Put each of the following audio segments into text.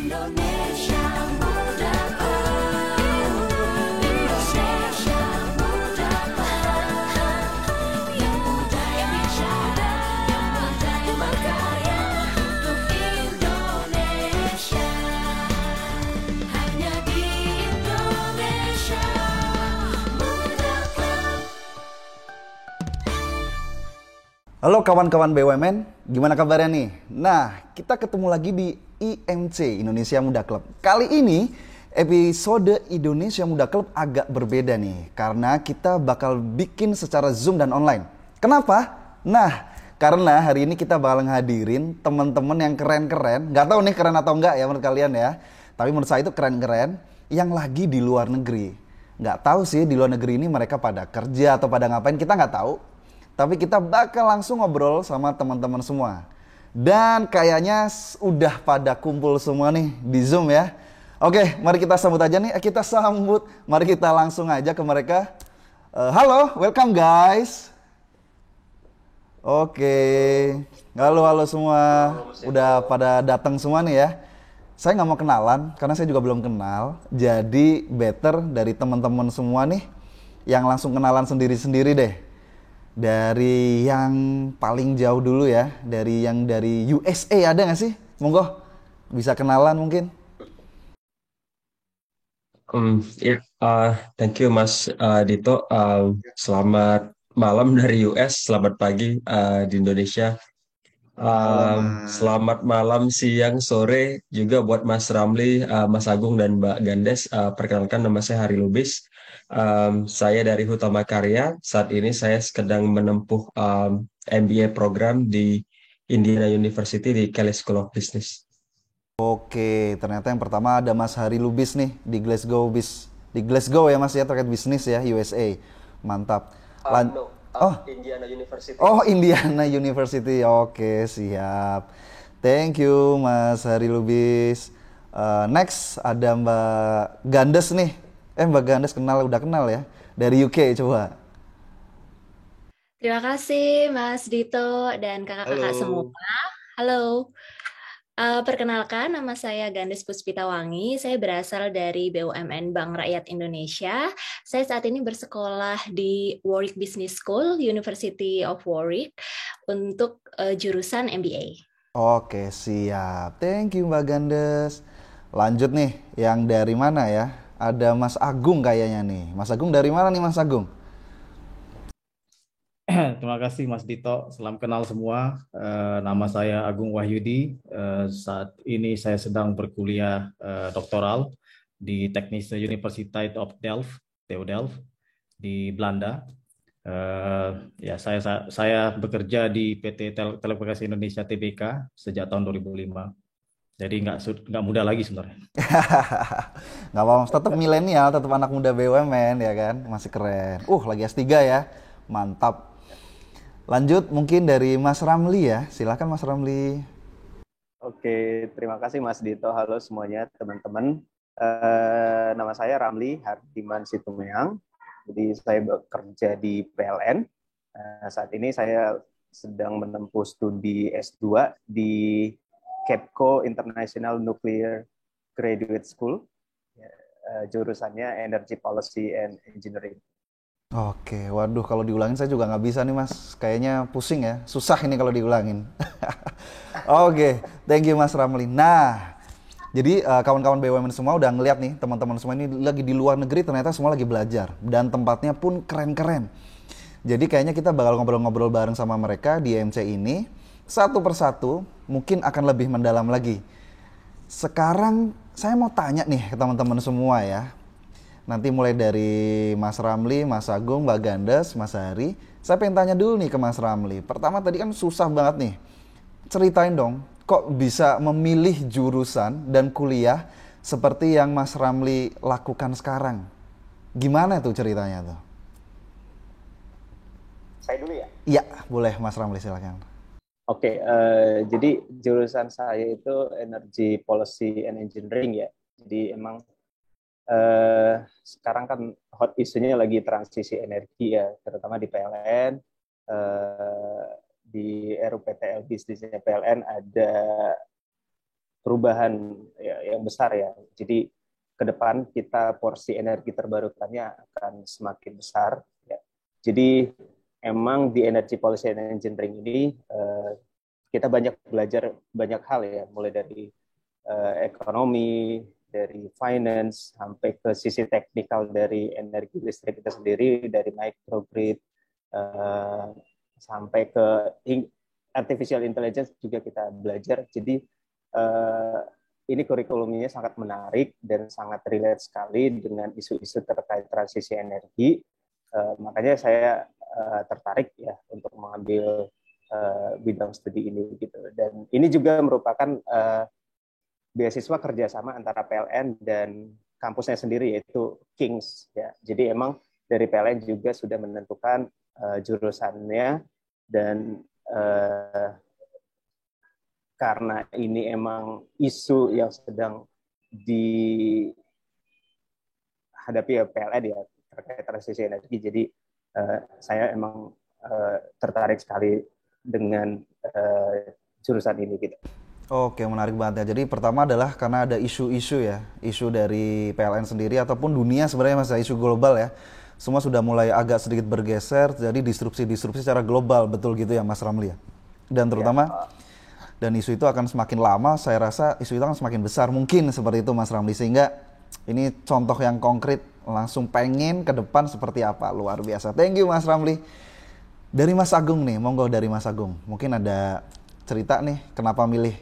Indonesia muda, Indonesia muda, yang muda yang bicara, yang muda yang berkarya untuk Indonesia. Hanya di Indonesia Muda Club. Halo kawan-kawan BUMN, gimana kabarnya nih? Nah, kita ketemu lagi di IMC, Indonesia Muda Club. Kali ini, episode Indonesia Muda Club agak berbeda nih, karena kita bakal bikin secara Zoom dan online. Kenapa? Nah, karena hari ini kita bakal ngadirin teman-teman yang keren-keren. Nggak tahu nih keren atau enggak ya menurut kalian ya. Tapi menurut saya itu keren-keren yang lagi di luar negeri. Nggak tahu sih di luar negeri ini mereka pada kerja atau pada ngapain, kita nggak tahu. Tapi kita bakal langsung ngobrol sama teman-teman semua. Dan kayaknya udah pada kumpul semua nih di Zoom ya. Oke, mari kita sambut aja nih. Kita sambut, mari kita langsung aja ke mereka. Halo, welcome guys. Oke, halo semua. Udah pada datang semua nih ya. Saya nggak mau kenalan karena saya juga belum kenal. Jadi better dari teman-teman semua nih yang langsung kenalan sendiri-sendiri deh. Dari yang paling jauh dulu ya, dari yang dari USA ada nggak sih? Monggo, bisa kenalan mungkin? Ya, thank you Mas Dito. Selamat malam dari US, selamat pagi di Indonesia. Halo Mas. Selamat malam, siang, sore juga buat Mas Ramli, Mas Agung dan Mbak Gandes. Perkenalkan nama saya Hari Lubis. Saya dari Hutama Karya. Saat ini saya sedang menempuh MBA program di Indiana University di Kelley School of Business. Oke, ternyata yang pertama ada Mas Hari Lubis nih di Glasgow ya Mas ya, terkait bisnis ya USA. Mantap. No, Oh, Indiana University. oh Indiana University. Oke, siap. Thank you Mas Hari Lubis. Next ada Mbak Gandes nih. Mbak Gandes udah kenal ya. Dari UK coba. Terima kasih Mas Dito dan kakak-kakak semua. Halo. Halo. Perkenalkan, nama saya Gandes Puspitawangi. Saya berasal dari BUMN Bank Rakyat Indonesia. Saya saat ini bersekolah di Warwick Business School, University of Warwick, untuk jurusan MBA. Oke, siap. Thank you Mbak Gandes. Lanjut nih, yang dari mana ya? Ada Mas Agung kayaknya nih. Mas Agung dari mana nih Mas Agung? Terima kasih Mas Dito, salam kenal semua. Nama saya Agung Wahyudi. Saat ini saya sedang berkuliah doktoral di Technische Universiteit of Delft, TU Delft di Belanda. Ya, saya bekerja di PT Telekomunikasi Indonesia Tbk sejak tahun 2005. Jadi nggak muda lagi sebenarnya. Nggak apa-apa, tetap milenial, tetap anak muda BUMN ya kan, masih keren. Lagi S3 ya, mantap. Lanjut mungkin dari Mas Ramli ya, silakan Mas Ramli. Oke, terima kasih Mas Dito. Halo semuanya teman-teman. Nama saya Ramli Hardiman Situmeang. Jadi saya bekerja di PLN. Saat ini saya sedang menempuh studi S2 di KEPCO International Nuclear Graduate School. Jurusannya Energy Policy and Engineering. Oke, waduh kalau diulangin saya juga nggak bisa nih Mas, kayaknya pusing ya, susah ini kalau diulangin. Oke, thank you Mas Ramli. Nah, jadi kawan-kawan BUMN semua udah ngeliat nih, teman-teman semua ini lagi di luar negeri, ternyata semua lagi belajar dan tempatnya pun keren-keren. Jadi kayaknya kita bakal ngobrol-ngobrol bareng sama mereka di MC ini, satu persatu mungkin akan lebih mendalam lagi. Sekarang saya mau tanya nih ke teman-teman semua ya. Nanti mulai dari Mas Ramli, Mas Agung, Mbak Gandes, Mas Hari. Saya pengen tanya dulu nih ke Mas Ramli. Pertama tadi kan susah banget nih. Ceritain dong, kok bisa memilih jurusan dan kuliah seperti yang Mas Ramli lakukan sekarang? Gimana tuh ceritanya tuh? Saya dulu ya? Iya, boleh Mas Ramli silakan. Oke, jadi jurusan saya itu Energy Policy and Engineering ya. Jadi emang sekarang kan hot isunya lagi transisi energi ya, terutama di PLN, di RUPTL bisnisnya PLN ada perubahan ya, yang besar ya. Jadi ke depan kita porsi energi terbarukannya akan semakin besar. Ya. Jadi emang di Energy Policy and Engineering ini kita banyak belajar banyak hal ya, mulai dari ekonomi, dari finance, sampai ke sisi teknikal dari energi listrik kita sendiri, dari microgrid, sampai ke artificial intelligence juga kita belajar. Jadi ini kurikulumnya sangat menarik dan sangat relate sekali dengan isu-isu terkait transisi energi. Makanya saya tertarik ya untuk mengambil bidang studi ini gitu. Dan ini juga merupakan beasiswa kerjasama antara PLN dan kampusnya sendiri, yaitu Kings ya. Jadi emang dari PLN juga sudah menentukan jurusannya, dan karena ini emang isu yang sedang dihadapi ya PLN ya terkait transisi energi. Jadi saya emang tertarik sekali dengan jurusan ini gitu. Oke, menarik banget ya. Jadi pertama adalah karena ada isu-isu ya, isu dari PLN sendiri ataupun dunia sebenarnya Mas, isu global ya. Semua sudah mulai agak sedikit bergeser, jadi disrupsi secara global, betul gitu ya Mas Ramli ya. Dan terutama dan isu itu akan semakin lama, saya rasa isu itu akan semakin besar, mungkin seperti itu Mas Ramli. Sehingga ini contoh yang konkret, langsung pengen ke depan seperti apa, luar biasa. Thank you Mas Ramli. Dari Mas Agung nih, monggo dari Mas Agung. Mungkin ada cerita nih, kenapa milih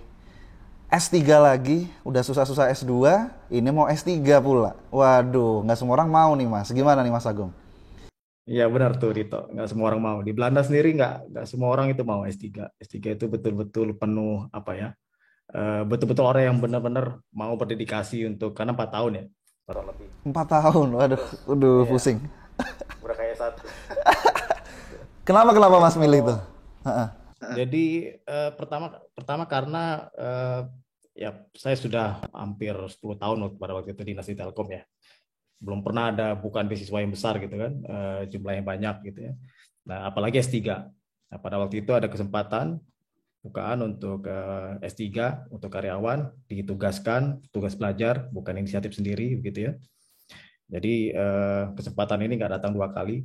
S3 lagi, udah susah-susah S2, ini mau S3 pula. Waduh, nggak semua orang mau nih Mas. Gimana nih Mas Agung? Iya benar tuh Dito, nggak semua orang mau. Di Belanda sendiri nggak semua orang itu mau S3. S3 itu betul-betul penuh apa ya, betul-betul orang yang benar-benar mau berdedikasi untuk, karena 4 tahun ya, kurang lebih. 4 tahun, waduh, Iya, pusing. udah kayak satu. Kenapa Mas milih itu? Jadi pertama karena ya saya sudah hampir 10 tahun pada waktu itu dinas di Telkom ya. Belum pernah ada bukan beasiswa yang besar gitu kan, jumlahnya banyak gitu ya. Nah, apalagi S3. Nah, pada waktu itu ada kesempatan bukaan untuk S3 untuk karyawan, ditugaskan, tugas belajar, bukan inisiatif sendiri begitu ya. Jadi kesempatan ini nggak datang 2 kali.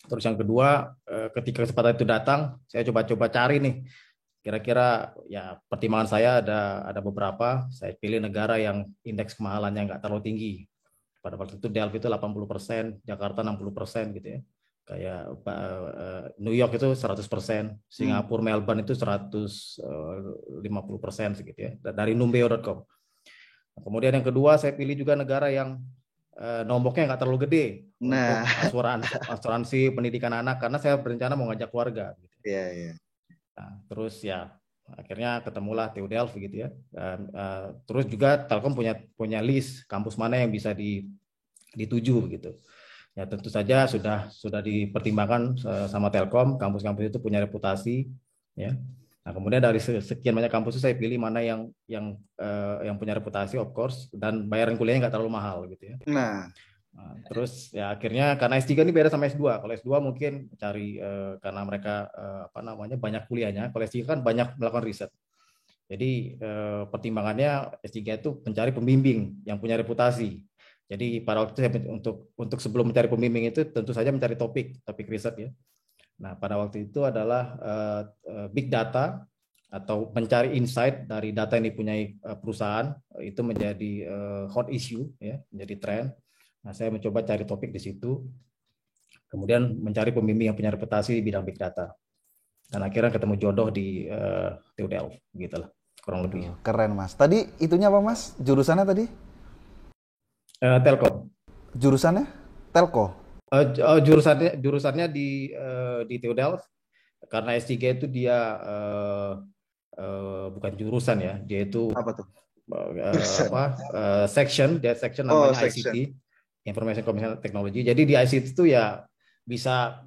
Terus yang kedua, ketika kesempatan itu datang, saya coba-coba cari nih. Kira-kira ya pertimbangan saya ada beberapa. Saya pilih negara yang indeks kemahalannya nggak terlalu tinggi. Pada waktu itu Delft itu 80%, Jakarta 60% gitu ya. Kayak New York itu 100%, Singapura, Melbourne itu 150% segitu ya. Dari numbeo.com. Kemudian yang kedua saya pilih juga negara yang nomboknya nggak terlalu gede untuk asuransi pendidikan anak, karena saya berencana mau ngajak keluarga. Gitu. Iya. Nah, terus ya akhirnya ketemulah TU Delft gitu ya. Terus juga Telkom punya list kampus mana yang bisa dituju begitu. Ya tentu saja sudah dipertimbangkan sama Telkom, kampus-kampus itu punya reputasi ya. Nah, kemudian dari sekian banyak kampus itu saya pilih mana yang punya reputasi of course, dan bayaran kuliahnya nggak terlalu mahal gitu ya. Nah, terus ya akhirnya karena S3 ini beda sama S2. Kalau S2 mungkin cari karena mereka banyak kuliahnya. Kalau S3 kan banyak melakukan riset. Jadi pertimbangannya S3 itu mencari pembimbing yang punya reputasi. Jadi pada waktu itu saya untuk sebelum mencari pembimbing itu tentu saja mencari topik riset ya. Nah, pada waktu itu adalah big data atau mencari insight dari data yang dipunyai perusahaan, itu menjadi hot issue ya, menjadi tren. Nah, saya mencoba cari topik di situ, kemudian mencari pembimbing yang punya reputasi di bidang big data, dan akhirnya ketemu jodoh di TU Delft, gitulah kurang lebih. Keren Mas. Tadi itunya apa Mas? Jurusannya tadi? Telkom. Jurusannya? Telco. Jurusannya di TU Delft, karena S3 itu dia bukan jurusan ya, dia itu apa tuh? Section namanya ICT, Information Communication Technology. Jadi di ICT itu ya bisa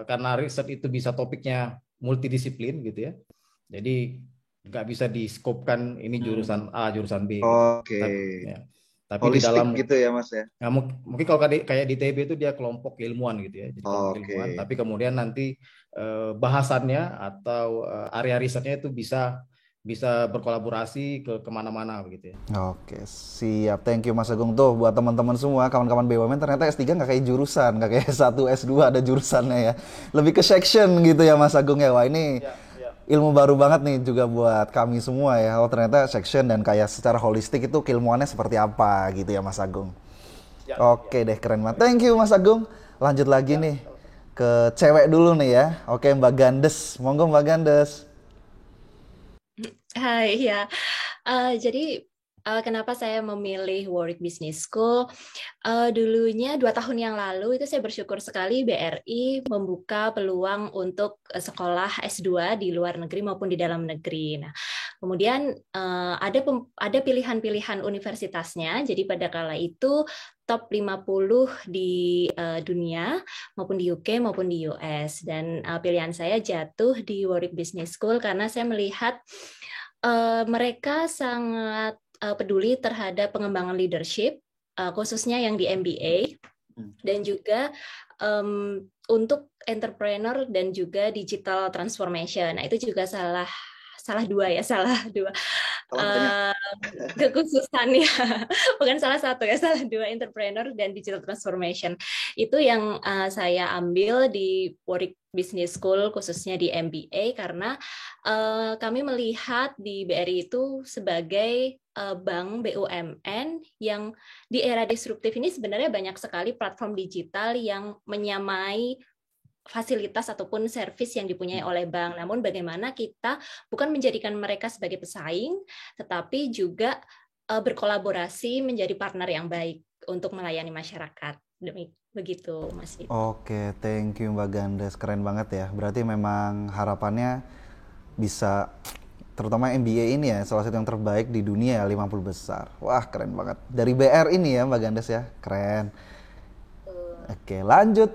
karena riset itu bisa topiknya multidisiplin gitu ya. Jadi nggak bisa di-scope-kan ini jurusan A, jurusan B. Oke. Tapi di dalam gitu ya Mas ya. Nah, mungkin kalau kayak di TB itu dia kelompok keilmuan gitu ya. Jadi kelompok keilmuan, tapi kemudian nanti bahasannya atau area risetnya itu bisa bisa berkolaborasi ke kemana-mana begitu ya. Oke, siap. Thank you Mas Agung. Tuh buat teman-teman semua, kawan-kawan BUMN, ternyata S3 nggak kayak jurusan, nggak kayak S1, S2 ada jurusannya ya. Lebih ke section gitu ya Mas Agung ya. Wah ini ilmu baru banget nih juga buat kami semua ya. Oh ternyata section dan kayak secara holistik itu keilmuannya seperti apa gitu ya Mas Agung. Oke deh, keren banget. Thank you Mas Agung. Lanjut lagi nih ke cewek dulu nih ya. Oke Mbak Gandes, monggo Mbak Gandes. Hai, ya. Jadi kenapa saya memilih Warwick Business School? Dulunya 2 tahun yang lalu itu saya bersyukur sekali BRI membuka peluang untuk sekolah S2 di luar negeri maupun di dalam negeri. Nah, kemudian ada pilihan-pilihan universitasnya. Jadi pada kala itu top 50 di dunia maupun di UK maupun di US, dan pilihan saya jatuh di Warwick Business School karena saya melihat mereka sangat peduli terhadap pengembangan leadership, khususnya yang di MBA, dan juga untuk entrepreneur dan juga digital transformation. Nah, itu juga salah dua kekhususannya, bukan salah satu ya, salah dua, entrepreneur dan digital transformation. Itu yang saya ambil di Warwick Business School, khususnya di MBA, karena kami melihat di BRI itu sebagai bank BUMN yang di era disruptif ini sebenarnya banyak sekali platform digital yang menyamai fasilitas ataupun servis yang dipunyai oleh bank. Namun bagaimana kita bukan menjadikan mereka sebagai pesaing, tetapi juga berkolaborasi menjadi partner yang baik untuk melayani masyarakat. Begitu, Mas Vito. Oke, thank you Mbak Gandes. Keren banget ya. Berarti memang harapannya bisa, terutama MBA ini ya, salah satu yang terbaik di dunia ya, 50 besar. Wah, keren banget. Dari BR ini ya Mbak Gandes ya, keren. Oke, lanjut.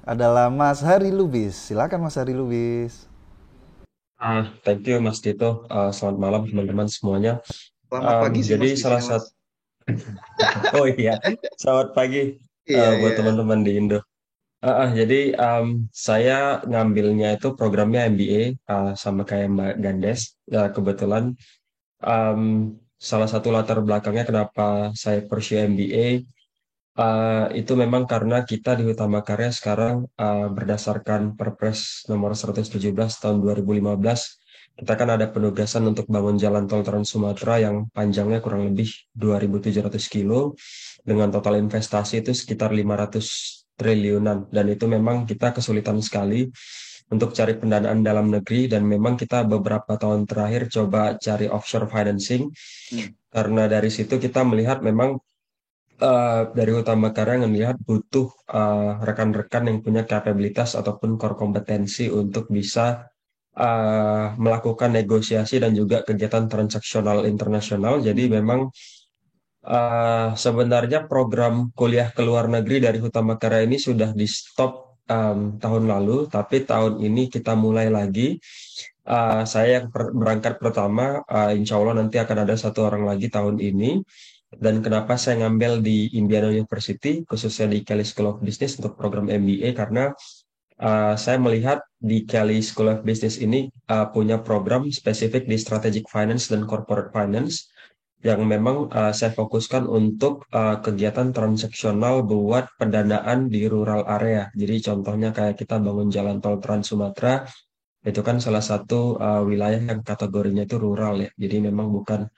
Adalah Mas Hari Lubis. Silakan Mas Hari Lubis. Thank you Mas Dito. Selamat malam teman-teman semuanya. Selamat pagi sih Jadi Mas, salah biasanya, Mas. satu, oh iya, selamat pagi Iya, buat iya. teman-teman di Indo. Jadi saya ngambilnya itu programnya MBA sama kayak Mbak Gandes. Ya, kebetulan salah satu latar belakangnya kenapa saya pursue MBA itu memang karena kita di Hutama Karya sekarang berdasarkan Perpres nomor 117 tahun 2015, kita kan ada penugasan untuk bangun jalan tol Trans Sumatera yang panjangnya kurang lebih 2.700 kilo dengan total investasi itu sekitar 500 triliunan, dan itu memang kita kesulitan sekali untuk cari pendanaan dalam negeri, dan memang kita beberapa tahun terakhir coba cari offshore financing karena dari situ kita melihat memang dari Utama Karya melihat butuh rekan-rekan yang punya kapabilitas ataupun core kompetensi untuk bisa melakukan negosiasi dan juga kegiatan transaksional internasional. Jadi memang sebenarnya program kuliah ke luar negeri dari Utama Karya ini sudah di stop tahun lalu, tapi tahun ini kita mulai lagi. Saya yang berangkat pertama, insya Allah nanti akan ada 1 orang lagi tahun ini. Dan kenapa saya ngambil di Indiana University, khususnya di Kelley School of Business untuk program MBA, karena saya melihat di Kelley School of Business ini punya program spesifik di Strategic Finance dan Corporate Finance yang memang saya fokuskan untuk kegiatan transaksional buat pendanaan di rural area. Jadi contohnya kayak kita bangun jalan tol Trans Sumatera, itu kan salah satu wilayah yang kategorinya itu rural ya. Jadi memang bukan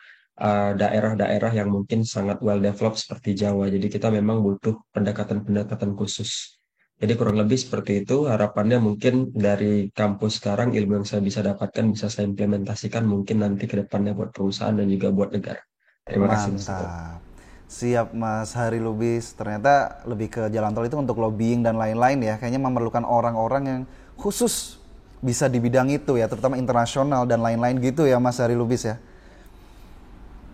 daerah-daerah yang mungkin sangat well developed seperti Jawa. Jadi kita memang butuh pendekatan-pendekatan khusus. Jadi kurang lebih seperti itu. Harapannya mungkin dari kampus sekarang ilmu yang saya bisa dapatkan bisa saya implementasikan mungkin nanti ke depannya buat perusahaan dan juga buat negara. Terima kasih Mas Tito. Mantap. Siap Mas Hari Lubis. Ternyata lebih ke jalan tol itu untuk lobbying dan lain-lain ya. Kayaknya memerlukan orang-orang yang khusus bisa di bidang itu ya, terutama internasional dan lain-lain gitu ya Mas Hari Lubis ya.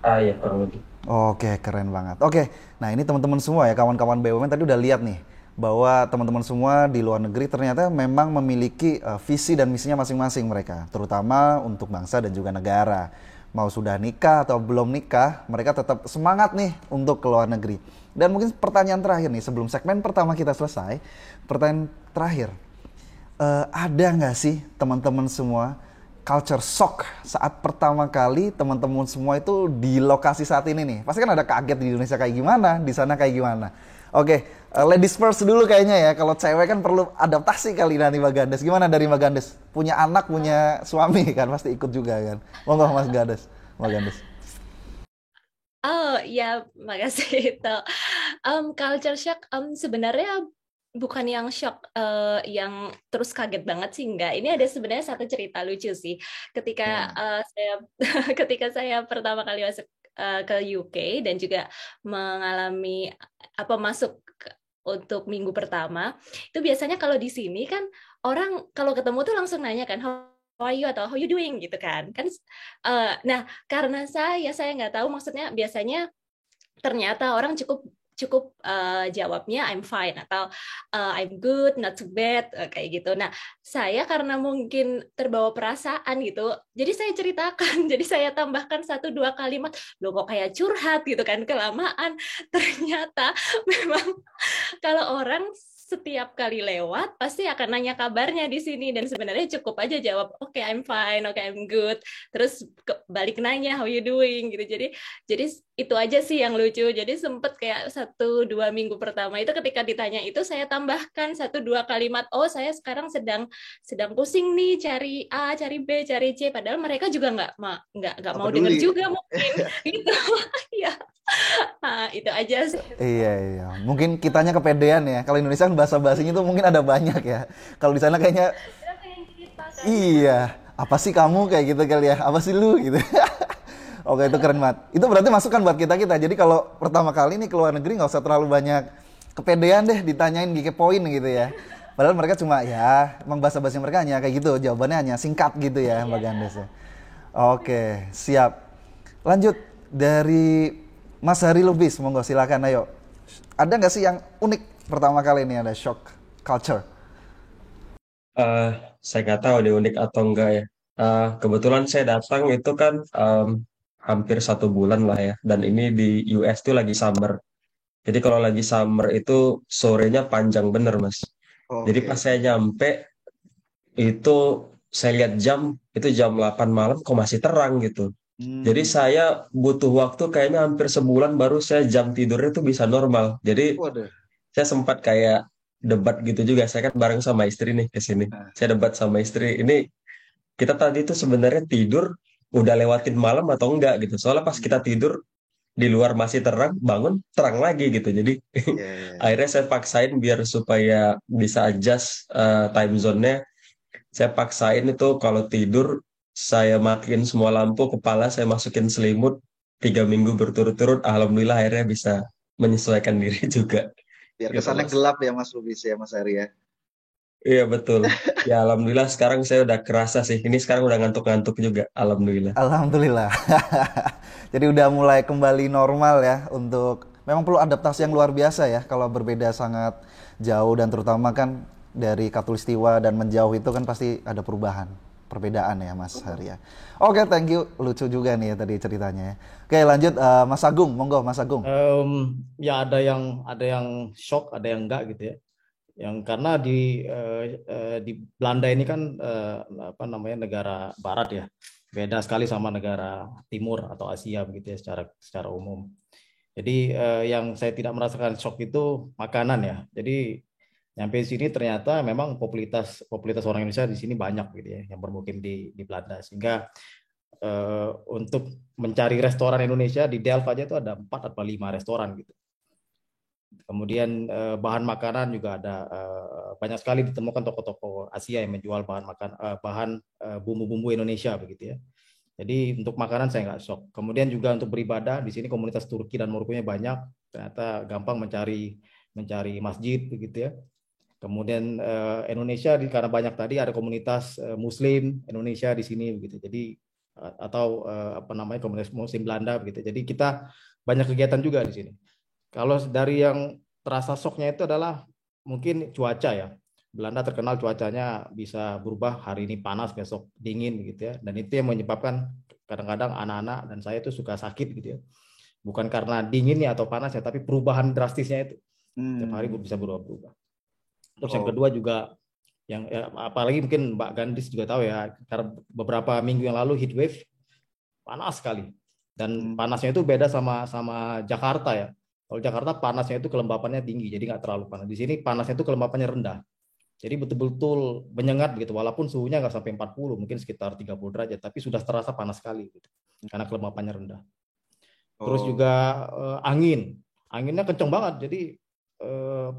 Ya kurang lebih. Oke, keren banget. Oke, nah ini teman-teman semua ya, kawan-kawan BUMN tadi udah lihat nih bahwa teman-teman semua di luar negeri ternyata memang memiliki visi dan misinya masing-masing mereka, terutama untuk bangsa dan juga negara. Mau sudah nikah atau belum nikah, mereka tetap semangat nih untuk ke luar negeri. Dan mungkin pertanyaan terakhir nih, sebelum segmen pertama kita selesai, pertanyaan terakhir, ada nggak sih teman-teman semua culture shock saat pertama kali teman-teman semua itu di lokasi saat ini nih? Pasti kan ada kaget di Indonesia kayak gimana, di sana kayak gimana. Oke, ladies first dulu kayaknya ya. Kalau cewek kan perlu adaptasi kali nanti Mbak Gandes. Gimana dari Mbak Gandes? Punya anak, punya suami kan pasti ikut juga kan. Monggo Mas Gandes, Mbak Gandes. Oh ya, makasih itu. Culture shock sebenarnya bukan yang shock yang terus kaget banget sih, enggak. Ini ada sebenarnya satu cerita lucu sih. Ketika saya ketika saya pertama kali masuk ke UK dan juga mengalami masuk untuk minggu pertama, itu biasanya kalau di sini kan orang kalau ketemu tuh langsung nanya kan, how are you atau how you doing gitu kan. Nah, karena saya nggak tahu, maksudnya biasanya ternyata orang cukup jawabnya I'm fine atau I'm good, not too bad, kayak gitu. Nah, saya karena mungkin terbawa perasaan gitu, jadi saya ceritakan, jadi saya tambahkan 1-2 kalimat, loh kok kayak curhat gitu kan, kelamaan. Ternyata memang kalau orang setiap kali lewat pasti akan nanya kabarnya di sini, dan sebenarnya cukup aja jawab oke, I'm fine, oke, I'm good, terus balik nanya how you doing gitu. Jadi itu aja sih yang lucu. Jadi sempet kayak 1-2 minggu pertama itu ketika ditanya itu saya tambahkan 1-2 kalimat, oh saya sekarang sedang pusing nih, cari A, cari B, cari C, padahal mereka juga nggak mau dengar juga mungkin gitu. Ya. Nah, itu aja sih. Iya. Mungkin kitanya kepedean ya. Kalau Indonesia kan bahasa basinya tuh mungkin ada banyak ya. Kalau di sana kayaknya iya. Apa sih kamu kayak gitu kali ya? Apa sih lu gitu. Oke, itu keren banget. Itu berarti masukan buat kita. Jadi kalau pertama kali nih ke luar negeri nggak usah terlalu banyak kepedean deh ditanyain poin gitu ya. Padahal mereka cuma ya, emang bahasa basi mereka hanya kayak gitu. Jawabannya hanya singkat gitu ya, Mbak Gandes ya. Oke, siap. Lanjut dari Mas Hari Lubis, monggo silakan, ayo. Ada nggak sih yang unik pertama kali ini ada shock culture? Saya nggak tahu deh unik atau enggak ya. Kebetulan saya datang itu kan hampir 1 bulan lah ya. Dan ini di US tuh lagi summer. Jadi kalau lagi summer itu sorenya panjang bener, Mas. Jadi pas saya nyampe itu saya lihat jam, itu jam 8 malam kok masih terang gitu. Jadi saya butuh waktu kayaknya hampir sebulan baru saya jam tidurnya tuh bisa normal. Jadi Waduh. saya sempat kayak debat gitu juga. Saya kan bareng sama istri nih ke sini. Saya debat sama istri. Ini kita tadi tuh sebenarnya tidur udah lewatin malam atau enggak gitu. Soalnya pas kita tidur di luar masih terang, bangun terang lagi gitu. Jadi akhirnya saya paksain biar supaya bisa adjust time zone-nya. Saya paksain itu kalau tidur saya matiin semua lampu, kepala saya masukin selimut 3 minggu berturut-turut. Alhamdulillah akhirnya bisa menyesuaikan diri juga. Biar Gitu, kesannya Mas. gelap ya Mas Lubis ya Mas Hari ya. Iya betul. Ya alhamdulillah sekarang saya udah kerasa sih. Ini sekarang udah ngantuk-ngantuk juga. Alhamdulillah. Alhamdulillah. Jadi udah mulai kembali normal ya untuk memang perlu adaptasi yang luar biasa ya kalau berbeda sangat jauh dan terutama kan dari Katulistiwa dan menjauh itu kan pasti ada perbedaan ya Mas Hari ya. Oke, thank you. Lucu juga nih ya tadi ceritanya ya. Oke, lanjut Mas Agung, monggo Mas Agung. Ya ada yang shock, ada yang enggak gitu ya. Yang karena di Belanda ini kan negara barat ya, beda sekali sama negara timur atau Asia begitu ya secara umum. Jadi yang saya tidak merasakan shock itu makanan ya. Jadi nyampe di sini ternyata memang popularitas orang Indonesia di sini banyak gitu ya yang bermukim di Belanda, sehingga untuk mencari restoran Indonesia di Delft aja itu ada 4 atau 5 restoran gitu. Kemudian bahan makanan juga ada banyak sekali ditemukan toko-toko Asia yang menjual bahan bumbu-bumbu Indonesia begitu ya. Jadi untuk makanan saya nggak shock. Kemudian juga untuk beribadah di sini komunitas Turki dan Maroko-nya banyak. Ternyata gampang mencari masjid begitu ya. Kemudian Indonesia karena banyak tadi ada komunitas Muslim Indonesia di sini begitu. Jadi atau komunitas Muslim Belanda begitu. Jadi kita banyak kegiatan juga di sini. Kalau dari yang terasa shocknya itu adalah mungkin cuaca ya. Belanda terkenal cuacanya bisa berubah, hari ini panas, besok dingin begitu ya. Dan itu yang menyebabkan kadang-kadang anak-anak dan saya itu suka sakit gitu ya. Bukan karena dinginnya atau panasnya, tapi perubahan drastisnya itu. Setiap hari bisa berubah-ubah. Terus yang kedua juga apalagi mungkin Mbak Gandis juga tahu ya, karena beberapa minggu yang lalu heat wave panas sekali, dan panasnya itu beda sama Jakarta ya. Kalau Jakarta panasnya itu kelembapannya tinggi, jadi nggak terlalu panas. Di sini panasnya itu kelembapannya rendah, jadi betul-betul menyengat begitu, walaupun suhunya nggak sampai 40, mungkin sekitar 30 derajat, tapi sudah terasa panas sekali gitu, karena kelembapannya rendah. Terus juga anginnya kenceng banget, jadi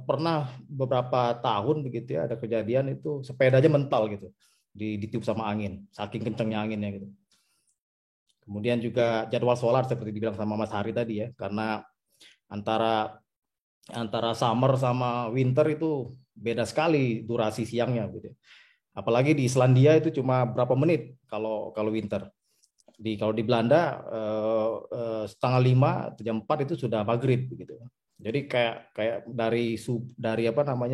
pernah beberapa tahun begitu ya, ada kejadian itu sepeda aja mental gitu, ditiup sama angin, saking kencengnya anginnya gitu. Kemudian juga jadwal solar seperti dibilang sama Mas Hari tadi ya, karena antara summer sama winter itu beda sekali durasi siangnya gitu. Apalagi di Islandia itu cuma berapa menit kalau winter. Kalau di Belanda 4:30 jam 4 itu sudah maghrib gitu. Jadi kayak dari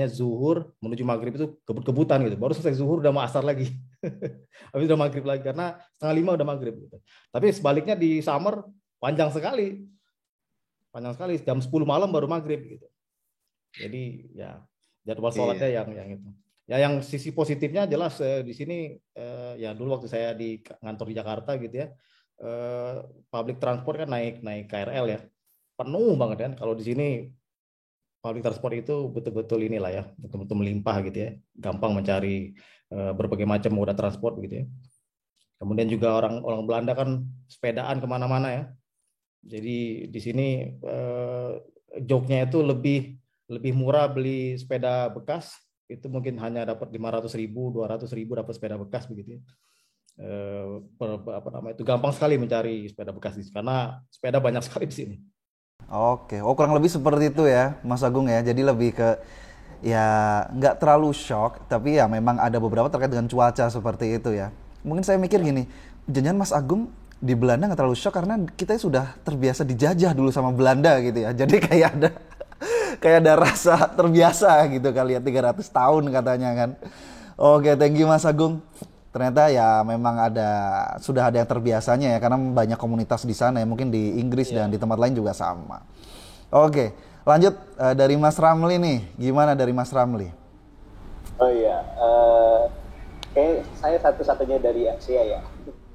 zuhur menuju maghrib itu kebut-kebutan gitu. Baru selesai zuhur udah mau asar lagi. Habis udah maghrib lagi karena 4:30 udah maghrib gitu. Tapi sebaliknya di summer panjang sekali. Jam 10 malam baru maghrib gitu. Jadi ya jadwal sholatnya yang itu. Ya yang sisi positifnya jelas di sini ya dulu waktu saya di ngantor di Jakarta gitu ya, public transport kan naik KRL ya, penuh banget kan. Kalau di sini public transport itu betul-betul inilah ya, betul-betul melimpah gitu ya, gampang mencari berbagai macam moda transport gitu ya. Kemudian juga orang Belanda kan sepedaan kemana-mana ya. Jadi di sini joknya itu lebih murah beli sepeda bekas, itu mungkin hanya dapat 500.000, 200.000 dapat sepeda bekas begitu ya. Itu gampang sekali mencari sepeda bekas di sini, karena sepeda banyak sekali di sini. Oke, kurang lebih seperti itu ya, Mas Agung ya. Jadi lebih ke ya nggak terlalu shock, tapi ya memang ada beberapa terkait dengan cuaca seperti itu ya. Mungkin saya mikir gini, jangan Mas Agung di Belanda nggak terlalu shock karena kita sudah terbiasa dijajah dulu sama Belanda gitu ya. Jadi kayak ada rasa terbiasa gitu kali ya, 300 tahun katanya kan. Oke, thank you Mas Agung. Ternyata ya memang sudah ada yang terbiasanya ya, karena banyak komunitas di sana ya, mungkin di Inggris dan di tempat lain juga sama. Oke, lanjut dari Mas Ramli nih. Gimana dari Mas Ramli? Oh iya, kayak saya satu-satunya dari Asia ya.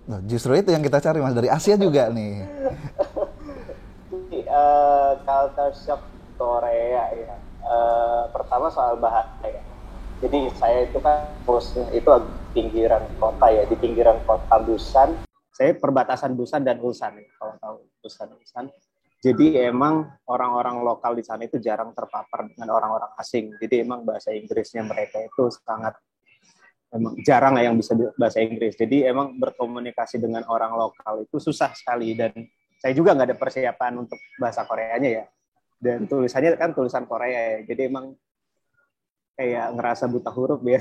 Nah, justru itu yang kita cari Mas, dari Asia juga nih. Culture shock Korea ya. Pertama soal bahasa ya. Jadi saya itu kan posnya itu pinggiran kota ya, di pinggiran kota Busan. Saya perbatasan Busan dan Ulsan ya, kalau tahu Busan. Jadi emang orang-orang lokal di sana itu jarang terpapar dengan orang-orang asing. Jadi emang bahasa Inggrisnya mereka itu sangat emang jarang yang bisa bahasa Inggris. Jadi emang berkomunikasi dengan orang lokal itu susah sekali, dan saya juga nggak ada persiapan untuk bahasa Koreanya ya. Dan tulisannya kan tulisan Korea ya. Jadi emang kayak ngerasa buta huruf ya,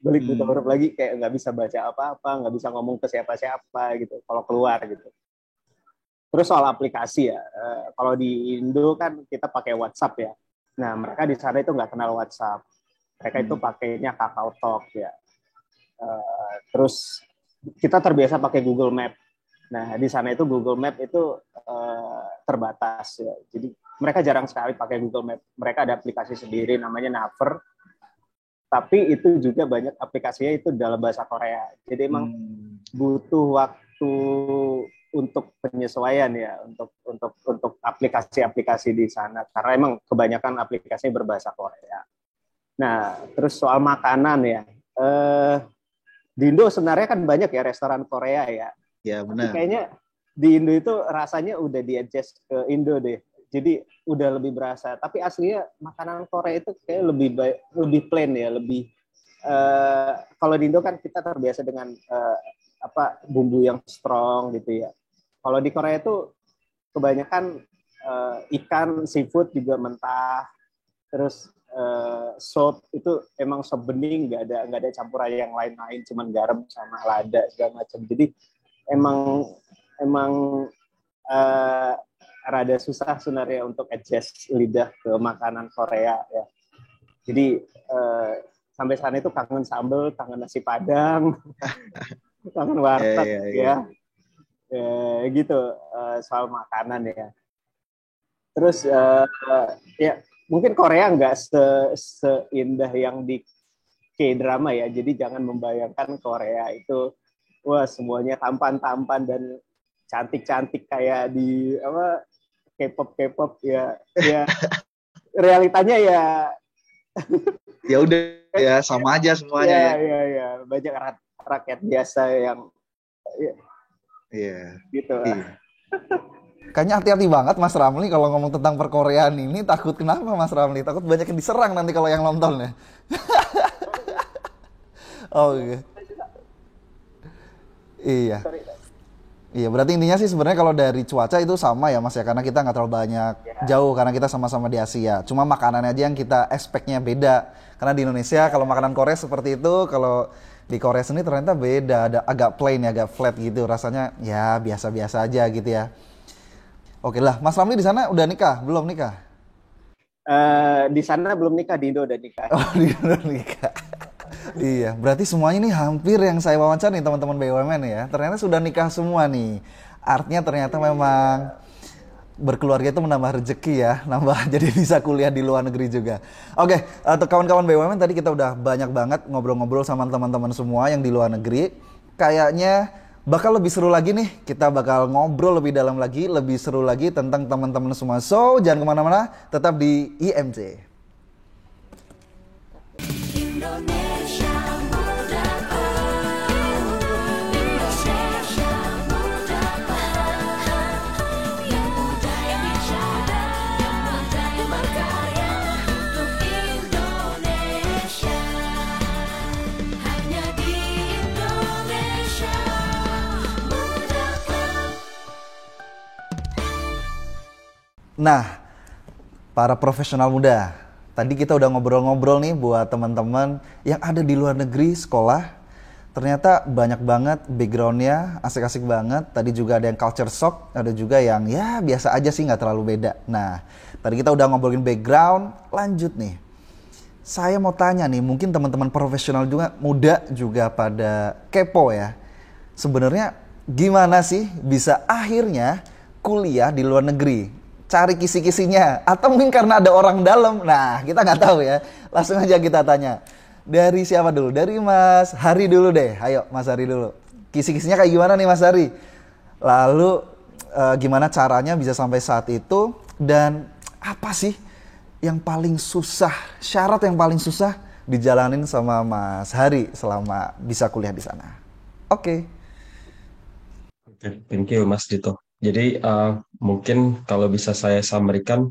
balik buta huruf lagi, kayak nggak bisa baca apa-apa, nggak bisa ngomong ke siapa-siapa gitu kalau keluar gitu. Terus soal aplikasi ya, kalau di Indo kan kita pakai WhatsApp ya. Nah mereka di sana itu nggak kenal WhatsApp, mereka itu pakainya KakaoTalk ya. Terus kita terbiasa pakai Google Map. Nah di sana itu Google Map itu terbatas ya. Jadi mereka jarang sekali pakai Google Map. Mereka ada aplikasi sendiri namanya Naver. Tapi itu juga banyak aplikasinya itu dalam bahasa Korea. Jadi emang butuh waktu untuk penyesuaian ya, untuk aplikasi-aplikasi di sana, karena emang kebanyakan aplikasinya berbahasa Korea. Nah, terus soal makanan ya, di Indo sebenarnya kan banyak ya restoran Korea ya. Ya benar. Tapi kayaknya di Indo itu rasanya udah di-adjust ke Indo deh. Jadi udah lebih berasa. Tapi aslinya makanan Korea itu kayak lebih plain ya, lebih kalau di Indo kan kita terbiasa dengan bumbu yang strong gitu ya. Kalau di Korea itu kebanyakan ikan, seafood juga mentah. Terus sop itu emang sop bening, nggak ada campuran yang lain-lain, cuman garam sama lada segala macam. Jadi emang rada susah sebenarnya untuk adjust lidah ke makanan Korea ya. Jadi sampai sana itu kangen sambal, kangen nasi padang, kangen warteg ya. Gitu soal makanan ya. Terus ya mungkin Korea nggak seindah yang di K-drama ya. Jadi jangan membayangkan Korea itu wah semuanya tampan-tampan dan cantik-cantik kayak di apa K-pop ya. Ya realitanya ya Ya udah ya sama aja semuanya ya. ya banyak rakyat biasa yang ya, Iya. gitu lah. Iya. Kayaknya hati-hati banget Mas Ramli kalau ngomong tentang perkoreaan ini. Takut kenapa Mas Ramli? Takut banyak yang diserang nanti kalau yang nonton ya. Oke. Iya. Sorry. Iya, berarti intinya sih sebenarnya kalau dari cuaca itu sama ya Mas ya, karena kita nggak terlalu banyak jauh karena kita sama-sama di Asia. Cuma makanan aja yang kita expect-nya beda. Karena di Indonesia kalau makanan Korea seperti itu, kalau di Korea sendiri ternyata beda, ada agak plain ya, agak flat gitu. Rasanya ya biasa-biasa aja gitu ya. Oke lah, Mas Ramli di sana udah nikah? Belum nikah? Di sana belum nikah, di Indo udah nikah. Oh, di sana nikah. Iya, berarti semuanya nih hampir yang saya wawancara nih teman-teman BUMN ya. Ternyata sudah nikah semua nih. Artinya ternyata memang berkeluarga itu menambah rezeki ya, nambah jadi bisa kuliah di luar negeri juga. Oke, untuk kawan-kawan BUMN tadi kita udah banyak banget ngobrol-ngobrol sama teman-teman semua yang di luar negeri. Kayaknya bakal lebih seru lagi nih, kita bakal ngobrol lebih dalam lagi, lebih seru lagi tentang teman-teman semua. So, jangan kemana-mana, tetap di IMC. Indonesia muda, Indonesia muda, yang muda Indonesia yang berkarya untuk Indonesia, hanya di Indonesia muda. Nah, para profesional muda, tadi kita udah ngobrol-ngobrol nih buat teman-teman yang ada di luar negeri sekolah. Ternyata banyak banget background-nya, asik-asik banget. Tadi juga ada yang culture shock, ada juga yang ya biasa aja sih, nggak terlalu beda. Nah, tadi kita udah ngobrolin background, lanjut nih. Saya mau tanya nih, mungkin teman-teman profesional juga, muda juga pada kepo ya. Sebenarnya gimana sih bisa akhirnya kuliah di luar negeri? Cari kisi-kisinya, atau mungkin karena ada orang dalam. Nah, kita nggak tahu ya. Langsung aja kita tanya. Dari siapa dulu? Dari Mas Hari dulu deh. Ayo, Mas Hari dulu. Kisi-kisinya kayak gimana nih Mas Hari? Lalu gimana caranya bisa sampai saat itu? Dan apa sih yang paling susah, syarat yang paling susah dijalanin sama Mas Hari selama bisa kuliah di sana? Oke. Oke, thank you Mas Dito. Jadi mungkin kalau bisa saya summary-kan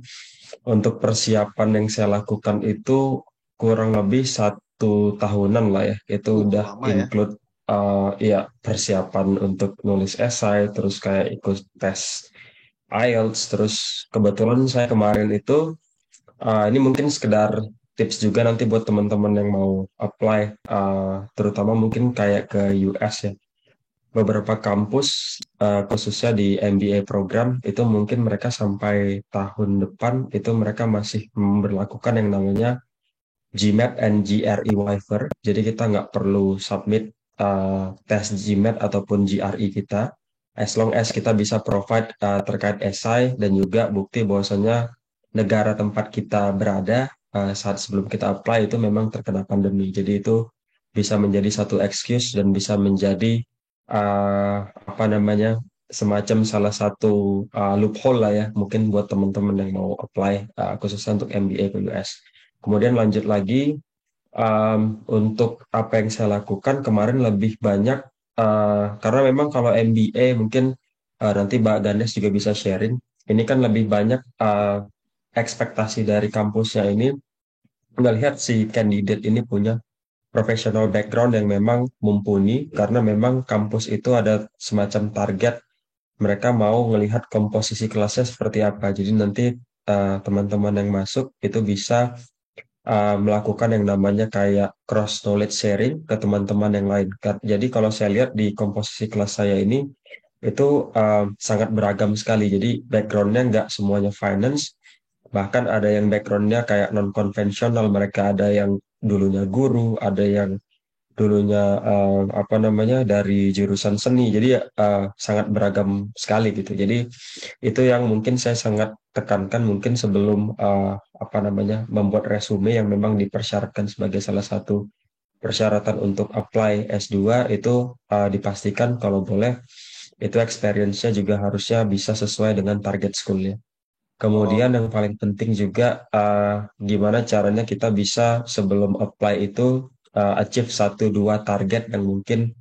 untuk persiapan yang saya lakukan itu kurang lebih 1 tahunan lah ya. Itu udah Lama ya. include ya persiapan untuk nulis esai, terus kayak ikut tes IELTS, terus kebetulan saya kemarin itu ini mungkin sekedar tips juga nanti buat teman-teman yang mau apply, terutama mungkin kayak ke US ya. Beberapa kampus khususnya di MBA program itu mungkin mereka sampai tahun depan itu mereka masih memberlakukan yang namanya GMAT and GRE waiver. Jadi kita nggak perlu submit tes GMAT ataupun GRE kita, as long as kita bisa provide terkait esai dan juga bukti bahwasanya negara tempat kita berada saat sebelum kita apply itu memang terkena pandemi. Jadi itu bisa menjadi satu excuse dan bisa menjadi apa namanya semacam salah satu loophole lah ya mungkin buat teman-teman yang mau apply khususnya untuk MBA ke US. Kemudian lanjut lagi untuk apa yang saya lakukan kemarin lebih banyak karena memang kalau MBA mungkin nanti Mbak Gandes juga bisa sharing. Ini kan lebih banyak ekspektasi dari kampusnya ini melihat si candidate ini punya professional background yang memang mumpuni karena memang kampus itu ada semacam target mereka mau melihat komposisi kelasnya seperti apa. Jadi nanti teman-teman yang masuk itu bisa melakukan yang namanya kayak cross knowledge sharing ke teman-teman yang lain. Jadi kalau saya lihat di komposisi kelas saya ini itu sangat beragam sekali. Jadi backgroundnya nggak semuanya finance, bahkan ada yang backgroundnya kayak non konvensional. Mereka ada yang dulunya guru, ada yang dulunya apa namanya dari jurusan seni. Jadi sangat beragam sekali gitu. Jadi itu yang mungkin saya sangat tekankan mungkin sebelum apa namanya membuat resume yang memang dipersyaratkan sebagai salah satu persyaratan untuk apply S2 itu dipastikan kalau boleh itu experience-nya juga harusnya bisa sesuai dengan target school-nya. Oh, Kemudian yang paling penting juga gimana caranya kita bisa sebelum apply itu achieve satu dua target yang mungkin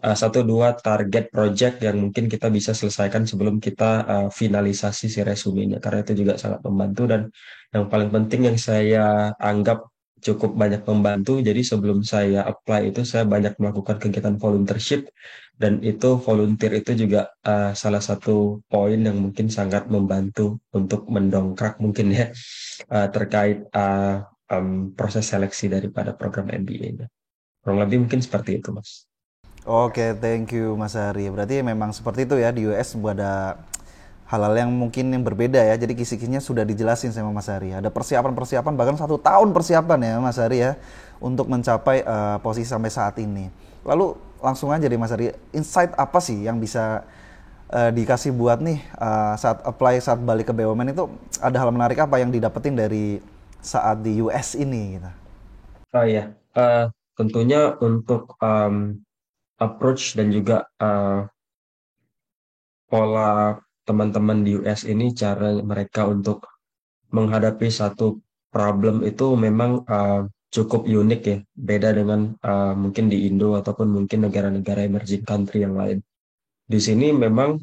satu dua target project yang mungkin kita bisa selesaikan sebelum kita finalisasi si resumenya karena itu juga sangat membantu dan yang paling penting yang saya anggap cukup banyak membantu jadi sebelum saya apply itu saya banyak melakukan kegiatan volunteership dan itu volunteer itu juga salah satu poin yang mungkin sangat membantu untuk mendongkrak mungkin ya terkait proses seleksi daripada program MBA-nya. Kurang lebih mungkin seperti itu, Mas. oke, thank you Mas Hari. Berarti memang seperti itu ya di US ada hal-hal yang mungkin yang berbeda ya. Jadi kisi-kisinya sudah dijelasin sama Mas Hari. Ada persiapan-persiapan bahkan 1 tahun persiapan ya Mas Hari ya untuk mencapai posisi sampai saat ini. Lalu langsung aja deh Mas Hari, insight apa sih yang bisa dikasih buat nih saat apply saat balik ke BUMN itu ada hal menarik apa yang didapetin dari saat di US ini gitu. Oh iya, tentunya untuk approach dan juga pola teman-teman di US ini cara mereka untuk menghadapi satu problem itu memang cukup unik ya, beda dengan mungkin di Indo ataupun mungkin negara-negara emerging country yang lain. Di sini memang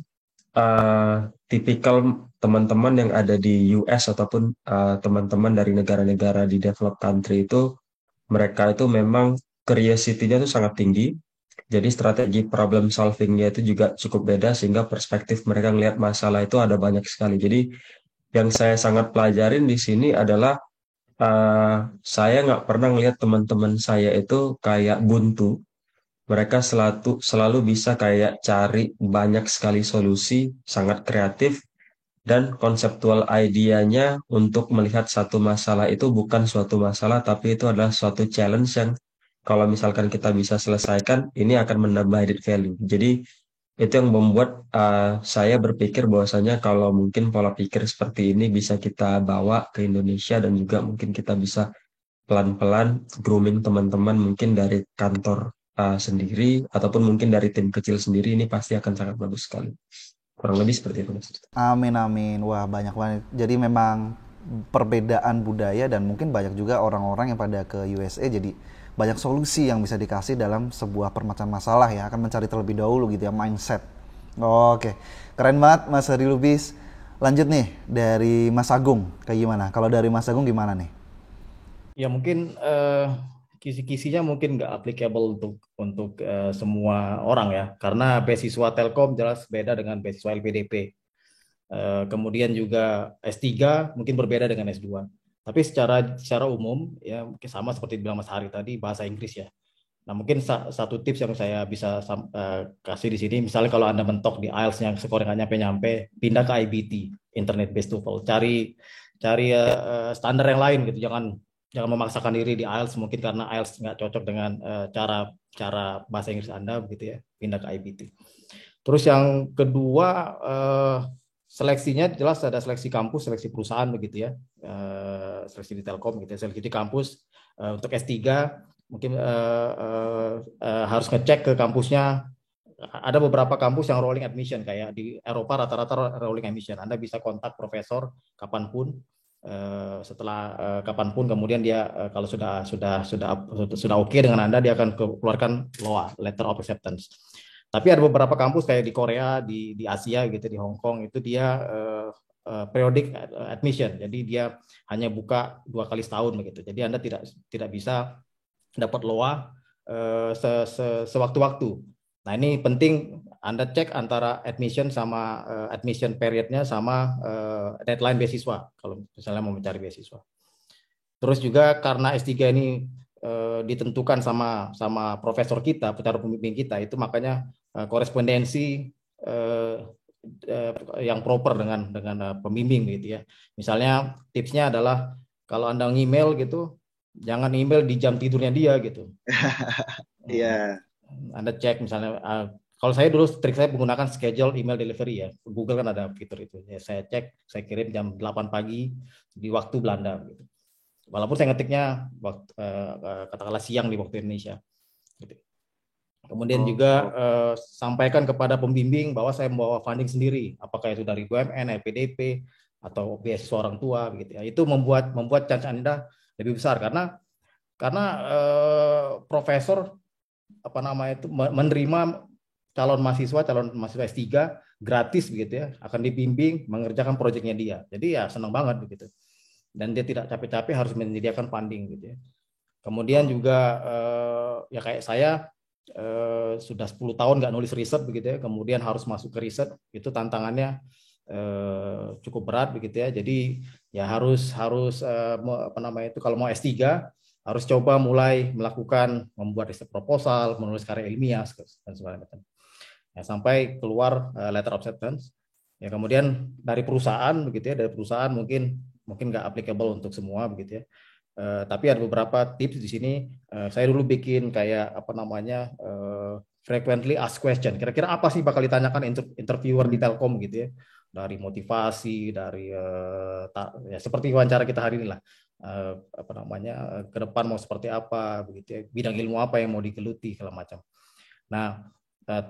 tipikal teman-teman yang ada di US ataupun teman-teman dari negara-negara di developed country itu mereka itu memang curiosity-nya itu sangat tinggi. Jadi strategi problem solving-nya itu juga cukup beda sehingga perspektif mereka melihat masalah itu ada banyak sekali. Jadi yang saya sangat pelajarin di sini adalah saya nggak pernah ngelihat teman-teman saya itu kayak buntu. Mereka selalu bisa kayak cari banyak sekali solusi, sangat kreatif, dan konseptual idenya untuk melihat satu masalah itu bukan suatu masalah, tapi itu adalah suatu challenge yang kalau misalkan kita bisa selesaikan, ini akan menambah added value. Jadi itu yang membuat saya berpikir bahwasanya kalau mungkin pola pikir seperti ini bisa kita bawa ke Indonesia dan juga mungkin kita bisa pelan-pelan grooming teman-teman mungkin dari kantor sendiri ataupun mungkin dari tim kecil sendiri ini pasti akan sangat bagus sekali. Kurang lebih seperti itu, Mas. Amin amin. Wah, banyak banget. Jadi memang perbedaan budaya dan mungkin banyak juga orang-orang yang pada ke USA jadi banyak solusi yang bisa dikasih dalam sebuah permasalahan masalah ya. Akan mencari terlebih dahulu gitu ya mindset. Oke. Keren banget Mas Hari Lubis. Lanjut nih dari Mas Agung. Kayak gimana? Kalau dari Mas Agung gimana nih? Ya mungkin kisi-kisinya mungkin nggak applicable untuk semua orang ya, karena beasiswa Telkom jelas beda dengan beasiswa LPDP. Kemudian juga S3 mungkin berbeda dengan S2. Tapi secara umum ya mungkin sama seperti bilang Mas Hari tadi, bahasa Inggris ya. Nah mungkin satu tips yang saya bisa kasih di sini, misalnya kalau Anda mentok di IELTS yang skor nggak nyampe, pindah ke IBT, Internet Based TOEFL. Cari standar yang lain gitu, jangan memaksakan diri di IELTS mungkin karena IELTS nggak cocok dengan cara bahasa Inggris Anda begitu ya, pindah ke IBT. Terus yang kedua seleksinya jelas ada seleksi kampus, seleksi perusahaan begitu ya, seleksi di Telkom gitu ya, seleksi di kampus. Untuk S3 mungkin harus ngecek ke kampusnya. Ada beberapa kampus yang rolling admission, kayak di Eropa rata-rata rolling admission. Anda bisa kontak profesor kapanpun, setelah kapanpun, kemudian dia kalau sudah oke dengan Anda, dia akan keluarkan LOA, letter of acceptance. Tapi ada beberapa kampus kayak di Korea, di Asia gitu, di Hong Kong itu dia periodic admission. Jadi dia hanya buka 2 kali setahun begitu. Jadi Anda tidak bisa dapat LOA sewaktu-waktu. Nah ini penting Anda cek antara admission sama admission periodnya sama deadline beasiswa kalau misalnya mau mencari beasiswa. Terus juga karena S3 ini ditentukan sama profesor kita, cara pembimbing kita, itu makanya korespondensi yang proper dengan pembimbing gitu ya. Misalnya tipsnya adalah kalau Anda nge-email gitu, jangan email di jam tidurnya dia gitu. Iya. Anda cek misalnya, kalau saya dulu trik saya menggunakan schedule email delivery ya. Google kan ada fitur itu. Ya, saya cek, saya kirim jam 8 pagi di waktu Belanda gitu. Walaupun saya ngetiknya katakanlah siang di waktu Indonesia. Gitu. Kemudian juga sampaikan kepada pembimbing bahwa saya membawa funding sendiri, apakah itu dari BUMN, LPDP, atau beasiswa orang tua, begitu ya. Itu membuat chance Anda lebih besar karena profesor menerima calon mahasiswa S3 gratis begitu ya, akan dibimbing mengerjakan proyeknya dia. Jadi ya senang banget begitu. Dan dia tidak capek-capek harus menyediakan funding gitu ya. Kemudian juga ya kayak saya sudah 10 tahun nggak nulis riset begitu ya, kemudian harus masuk ke riset, itu tantangannya cukup berat begitu ya. Jadi ya harus kalau mau S3 harus coba mulai membuat riset proposal, menulis karya ilmiah dan sebagainya. Ya, sampai keluar letter of acceptance. Ya kemudian dari perusahaan begitu ya, dari perusahaan mungkin nggak applicable untuk semua begitu ya. Tapi ada beberapa tips di sini. Saya dulu bikin kayak frequently asked question. Kira-kira apa sih bakal ditanyakan interviewer di Telkom gitu ya? Dari motivasi, dari ya seperti wawancara kita hari ini lah. Ke depan mau seperti apa begitu ya, bidang ilmu apa yang mau digeluti segala macam. Nah,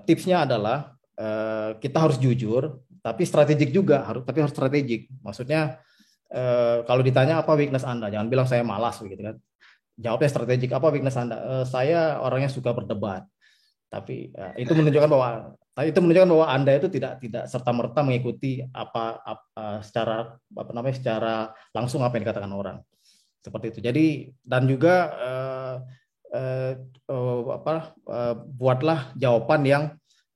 tipsnya adalah kita harus jujur tapi strategik juga, harus strategik. Maksudnya kalau ditanya apa weakness Anda, jangan bilang saya malas begitu kan. Jawabnya strategik, apa weakness Anda? Saya orangnya suka berdebat. Tapi itu menunjukkan bahwa Anda itu tidak serta-merta mengikuti secara langsung apa yang dikatakan orang. Seperti itu. Jadi dan juga buatlah jawaban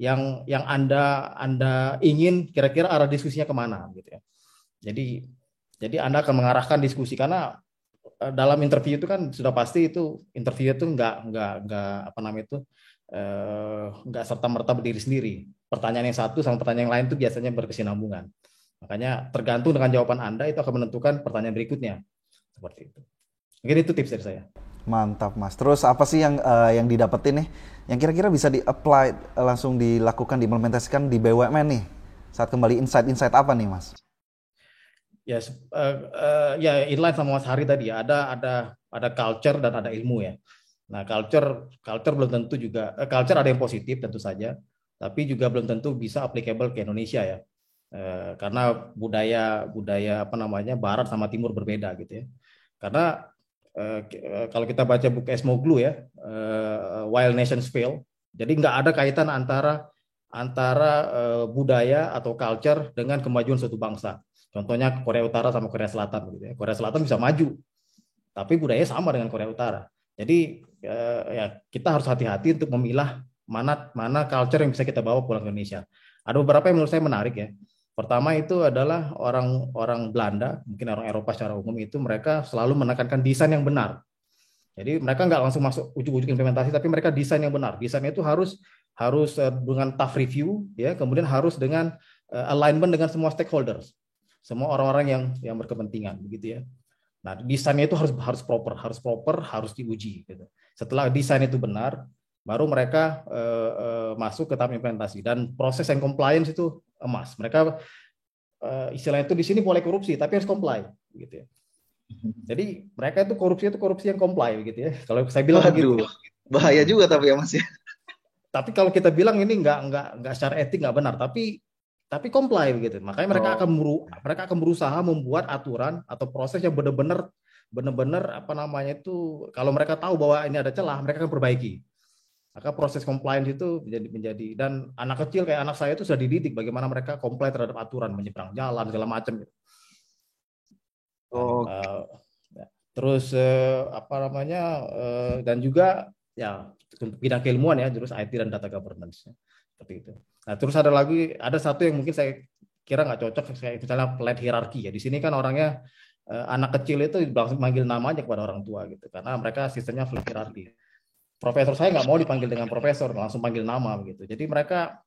yang Anda ingin, kira-kira arah diskusinya kemana gitu ya. Jadi Anda akan mengarahkan diskusi, karena dalam interview itu kan sudah pasti itu interview itu nggak serta-merta berdiri sendiri. Pertanyaan yang satu sama pertanyaan yang lain itu biasanya berkesinambungan. Makanya tergantung dengan jawaban Anda itu akan menentukan pertanyaan berikutnya. Seperti itu. Mungkin itu tips dari saya. Mantap Mas. Terus apa sih yang didapetin nih, yang kira-kira bisa di-apply, langsung dilakukan, diimplementasikan di BUMN nih saat kembali insight apa nih Mas? Ya, inline sama Mas Hari tadi ya, ada culture dan ada ilmu ya. Nah, culture belum tentu juga, culture ada yang positif tentu saja, tapi juga belum tentu bisa applicable ke Indonesia ya. Karena budaya Barat sama Timur berbeda gitu ya. Karena kalau kita baca buku Esmoglu ya, While Nations Fail, jadi nggak ada kaitan antara budaya atau culture dengan kemajuan suatu bangsa. Contohnya Korea Utara sama Korea Selatan gitu ya. Korea Selatan bisa maju, tapi budaya sama dengan Korea Utara. Jadi ya kita harus hati-hati untuk memilah mana culture yang bisa kita bawa pulang ke Indonesia. Ada beberapa yang menurut saya menarik ya. Pertama itu adalah orang Belanda, mungkin orang Eropa secara umum itu mereka selalu menekankan desain yang benar. Jadi mereka nggak langsung masuk ujuk-ujuk implementasi, tapi mereka desain yang benar. Desainnya itu harus dengan tough review ya, kemudian harus dengan alignment dengan semua stakeholders, semua orang-orang yang berkepentingan begitu ya. Nah, desainnya itu harus proper, harus diuji gitu. Setelah desain itu benar, baru mereka masuk ke tahap implementasi, dan proses yang compliance itu emas. Mereka istilahnya itu di sini boleh korupsi tapi harus comply gitu ya. Jadi mereka itu korupsi yang comply gitu ya. Kalau saya bilang begitu. Bahaya juga tapi ya Mas ya. Tapi kalau kita bilang ini nggak secara etik nggak benar, tapi comply gitu. Makanya mereka akan berusaha membuat aturan atau proses yang benar-benar kalau mereka tahu bahwa ini ada celah, mereka akan perbaiki. Maka proses compliance itu menjadi, dan anak kecil kayak anak saya itu sudah dididik bagaimana mereka comply terhadap aturan, menyeberang jalan segala macam gitu. Terus dan juga ya bidang keilmuan ya, terus IT dan data governance seperti itu. Nah, terus ada satu yang mungkin saya kira nggak cocok, kayak misalnya flat hierarchy ya. Di sini kan orangnya anak kecil itu langsung manggil nama aja kepada orang tua gitu, karena mereka sistemnya flat hierarchy. Profesor saya nggak mau dipanggil dengan profesor, langsung panggil nama begitu. Jadi mereka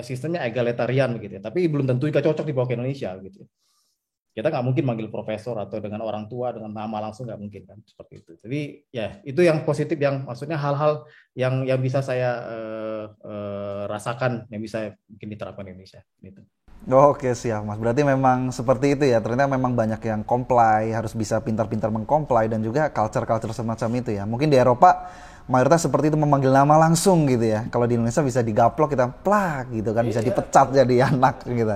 sistemnya egalitarian begitu, tapi belum tentu juga cocok dibawa ke Indonesia gitu. Kita nggak mungkin manggil profesor atau dengan orang tua dengan nama langsung, nggak mungkin kan, seperti itu. Jadi ya itu yang positif, yang maksudnya hal-hal yang bisa saya rasakan, yang bisa mungkin diterapkan di Indonesia gitu. Oke, siap Mas. Berarti memang seperti itu ya. Ternyata memang banyak yang comply, harus bisa pintar-pintar mengcomply dan juga culture-culture semacam itu ya. Mungkin di Eropa mayoritas seperti itu memanggil nama langsung gitu ya. Kalau di Indonesia bisa digaplok kita plak gitu kan, bisa dipecat jadi anak gitu.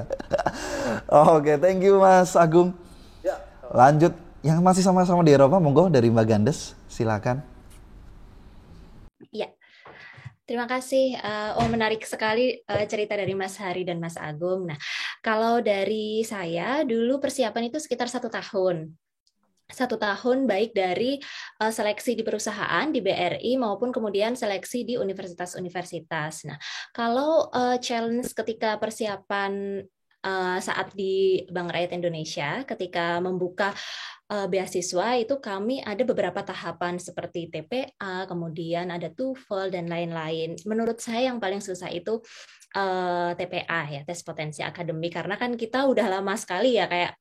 Oke, thank you Mas Agung. Lanjut yang masih sama-sama di Eropa, monggo dari Mbak Gandes, silakan. Ya, terima kasih. Menarik sekali cerita dari Mas Hari dan Mas Agung. Nah, kalau dari saya dulu persiapan itu sekitar 1 tahun. 1 tahun baik dari seleksi di perusahaan di BRI maupun kemudian seleksi di universitas-universitas. Nah, kalau challenge ketika persiapan saat di Bank Rakyat Indonesia ketika membuka beasiswa itu kami ada beberapa tahapan seperti TPA, kemudian ada TOEFL dan lain-lain. Menurut saya yang paling susah itu TPA ya, tes potensi akademik, karena kan kita udah lama sekali ya kayak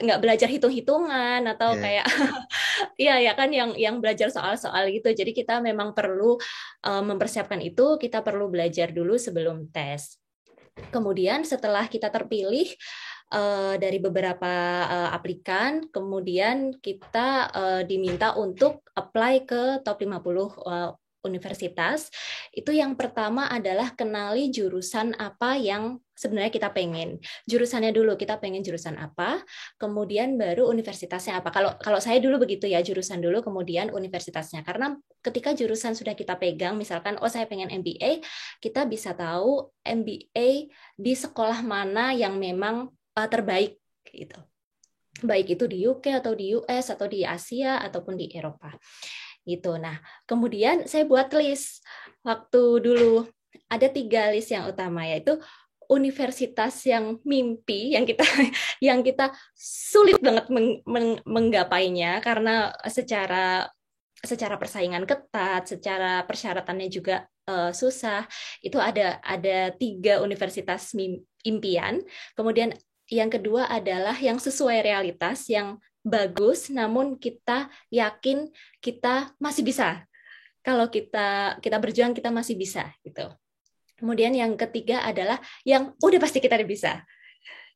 nggak belajar hitung-hitungan atau kayak iya ya kan yang belajar soal-soal gitu. Jadi kita memang perlu mempersiapkan itu, kita perlu belajar dulu sebelum tes. Kemudian setelah kita terpilih dari beberapa aplikan, kemudian kita diminta untuk apply ke top 50 universitas. Itu yang pertama adalah kenali jurusan apa yang sebenarnya kita pengen. Jurusannya dulu, kita pengen jurusan apa, kemudian baru universitasnya apa. Kalau saya dulu begitu ya, jurusan dulu, kemudian universitasnya. Karena ketika jurusan sudah kita pegang, misalkan, oh saya pengen MBA, kita bisa tahu MBA di sekolah mana yang memang terbaik gitu. Baik itu di UK atau di US atau di Asia ataupun di Eropa. Gitu. Nah, kemudian saya buat list waktu dulu ada 3 list yang utama, yaitu universitas yang mimpi yang kita sulit banget menggapainya karena secara persaingan ketat, secara persyaratannya juga susah. Itu ada 3 universitas impian. Kemudian yang kedua adalah yang sesuai realitas, yang bagus, namun kita yakin kita masih bisa. Kalau kita berjuang, kita masih bisa gitu. Kemudian yang ketiga adalah yang udah pasti kita bisa.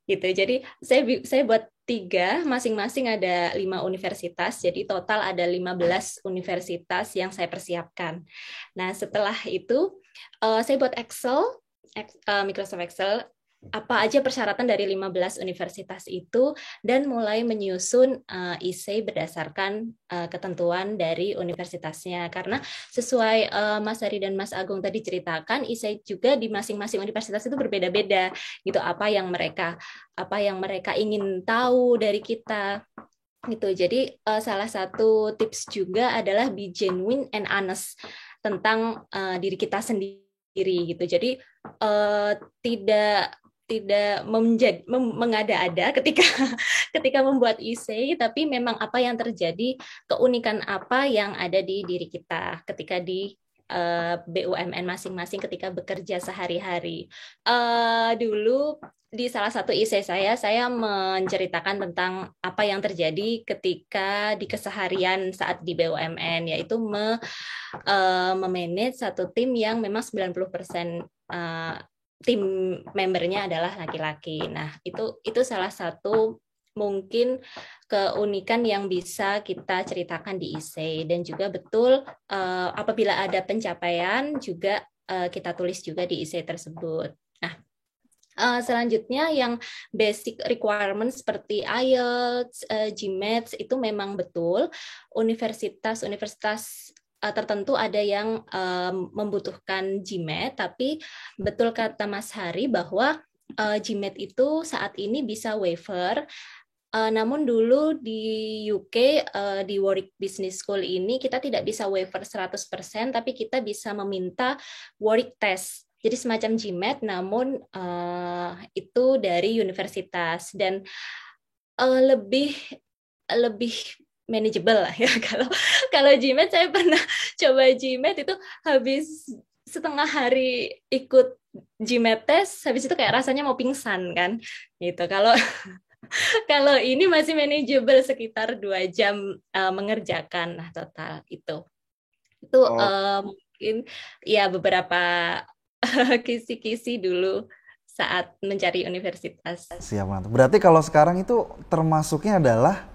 Gitu. Jadi saya buat 3, masing-masing ada 5 universitas, jadi total ada 15 universitas yang saya persiapkan. Nah, setelah itu saya buat Excel, Microsoft Excel, apa aja persyaratan dari 15 universitas itu, dan mulai menyusun essay berdasarkan ketentuan dari universitasnya. Karena sesuai Mas Hari dan Mas Agung tadi ceritakan, essay juga di masing-masing universitas itu berbeda-beda gitu, apa yang mereka ingin tahu dari kita gitu. Jadi salah satu tips juga adalah be genuine and honest tentang diri kita sendiri gitu. Jadi tidak mengada-ada ketika membuat essay, tapi memang apa yang terjadi, keunikan apa yang ada di diri kita ketika di BUMN masing-masing ketika bekerja sehari-hari. Dulu di salah satu essay saya menceritakan tentang apa yang terjadi ketika di keseharian saat di BUMN, yaitu memanage satu tim yang memang 90% tim membernya adalah laki-laki. Nah, itu salah satu mungkin keunikan yang bisa kita ceritakan di essay, dan juga betul apabila ada pencapaian juga kita tulis juga di essay tersebut. Nah, selanjutnya yang basic requirement seperti IELTS, GMAT itu memang betul universitas tertentu ada yang membutuhkan GMAT, tapi betul kata Mas Hari bahwa GMAT itu saat ini bisa waiver. Namun dulu di UK, di Warwick Business School ini, kita tidak bisa waiver 100%, tapi kita bisa meminta Warwick Test. Jadi semacam GMAT, namun itu dari universitas, dan lebih manageable lah ya. Kalau GMAT, saya pernah coba GMAT itu habis setengah hari ikut GMAT test, habis itu kayak rasanya mau pingsan kan gitu. Kalau ini masih manageable, sekitar 2 jam mengerjakan. Nah, total itu mungkin ya beberapa kisi-kisi dulu saat mencari universitas. Siap, mantap. Berarti kalau sekarang itu termasuknya adalah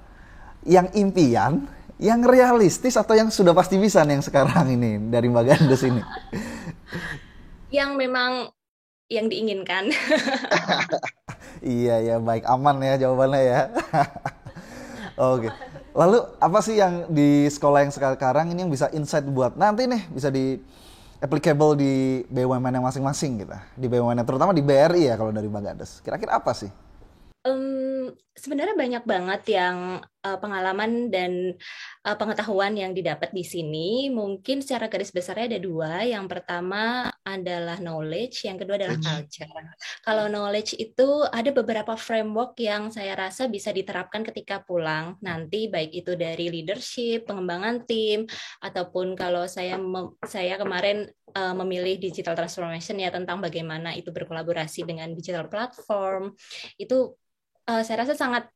yang impian, yang realistis atau yang sudah pasti bisa nih yang sekarang ini dari Mbak Gandes ini? Yang memang yang diinginkan. Iya ya, baik, aman ya jawabannya ya. Oke. Lalu apa sih yang di sekolah yang sekarang ini yang bisa insight buat nanti nih bisa di applicable di BUMN yang masing-masing gitu. Di BUMN terutama di BRI ya kalau dari Mbak Gandes. Kira-kira apa sih? Sebenarnya banyak banget yang pengalaman dan pengetahuan yang didapat di sini. Mungkin secara garis besarnya ada dua. Yang pertama adalah knowledge, yang kedua adalah culture. Kalau knowledge itu ada beberapa framework yang saya rasa bisa diterapkan ketika pulang nanti, baik itu dari leadership, pengembangan tim, ataupun kalau saya kemarin memilih digital transformation ya, tentang bagaimana itu berkolaborasi dengan digital platform. Itu saya rasa sangat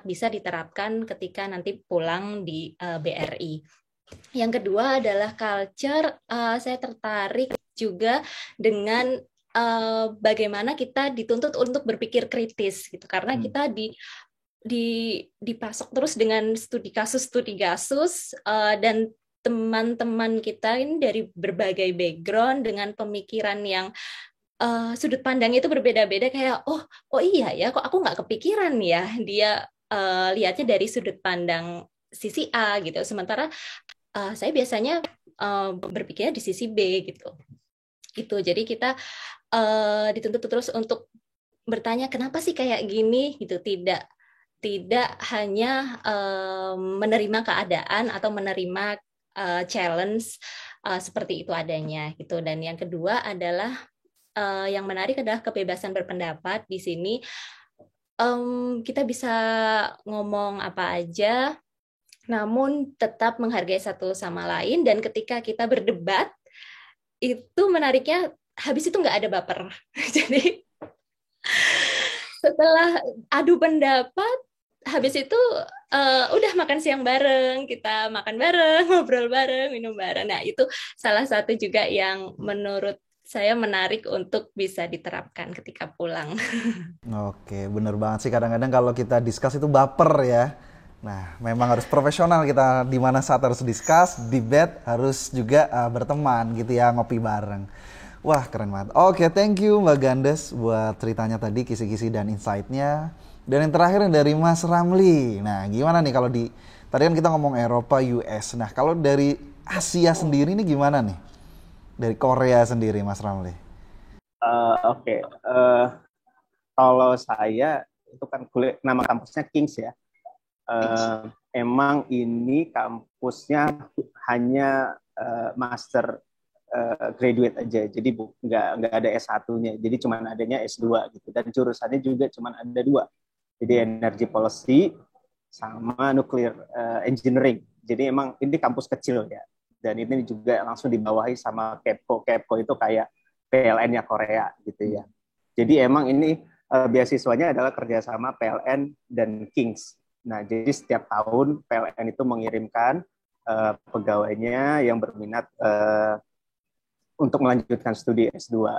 bisa diterapkan ketika nanti pulang di BRI. Yang kedua adalah culture. Saya tertarik juga dengan bagaimana kita dituntut untuk berpikir kritis gitu, karena kita dipasok terus dengan studi kasus dan teman-teman kita ini dari berbagai background dengan pemikiran yang sudut pandangnya itu berbeda-beda, kayak oh iya ya, kok aku nggak kepikiran ya dia lihatnya dari sudut pandang sisi A gitu, sementara saya biasanya berpikirnya di sisi B gitu. Jadi kita dituntut terus untuk bertanya kenapa sih kayak gini gitu, tidak hanya menerima keadaan atau menerima challenge seperti itu adanya gitu. Dan yang kedua adalah yang menarik adalah kebebasan berpendapat. Di sini kita bisa ngomong apa aja, namun tetap menghargai satu sama lain. Dan ketika kita berdebat, itu menariknya habis itu nggak ada baper. Jadi setelah adu pendapat, habis itu udah makan siang bareng, kita makan bareng, ngobrol bareng, minum bareng. Nah, itu salah satu juga yang menurut saya menarik untuk bisa diterapkan ketika pulang. Oke, bener banget sih, kadang-kadang kalau kita discuss itu baper ya. Nah, memang harus profesional kita, di mana saat harus discuss, debate, harus juga berteman gitu ya, ngopi bareng. Wah, keren banget. Oke, thank you Mbak Gandes buat ceritanya tadi, kisi-kisi dan insight-nya. Dan yang terakhir dari Mas Ramli. Nah, gimana nih kalau tadi kan kita ngomong Eropa, US. Nah, kalau dari Asia sendiri ini gimana nih? Dari Korea sendiri, Mas Ramli. Oke. Kalau saya itu kan nama kampusnya Kings ya. Emang ini kampusnya hanya master graduate aja, jadi nggak ada S1-nya, jadi cuma adanya S2 gitu, dan jurusannya juga cuma ada 2, jadi energy policy sama nuclear engineering. Jadi emang ini kampus kecil ya, dan ini juga langsung dibawahi sama KEPCO. KEPCO itu kayak PLN-nya Korea gitu ya. Jadi emang ini beasiswanya adalah kerjasama PLN dan Kings. Nah, jadi setiap tahun PLN itu mengirimkan pegawainya yang berminat untuk melanjutkan studi S2.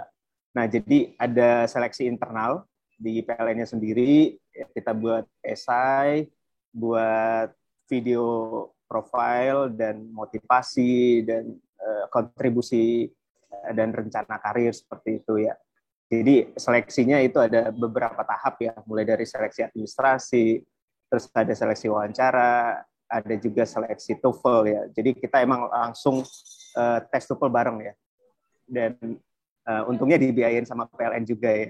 Nah, jadi ada seleksi internal di PLN-nya sendiri. Kita buat esai, buat video profile dan motivasi dan kontribusi dan rencana karir seperti itu ya. Jadi seleksinya itu ada beberapa tahap ya, mulai dari seleksi administrasi, terus ada seleksi wawancara, ada juga seleksi TOEFL ya. Jadi kita emang langsung tes TOEFL bareng ya. Dan untungnya dibiayain sama PLN juga ya.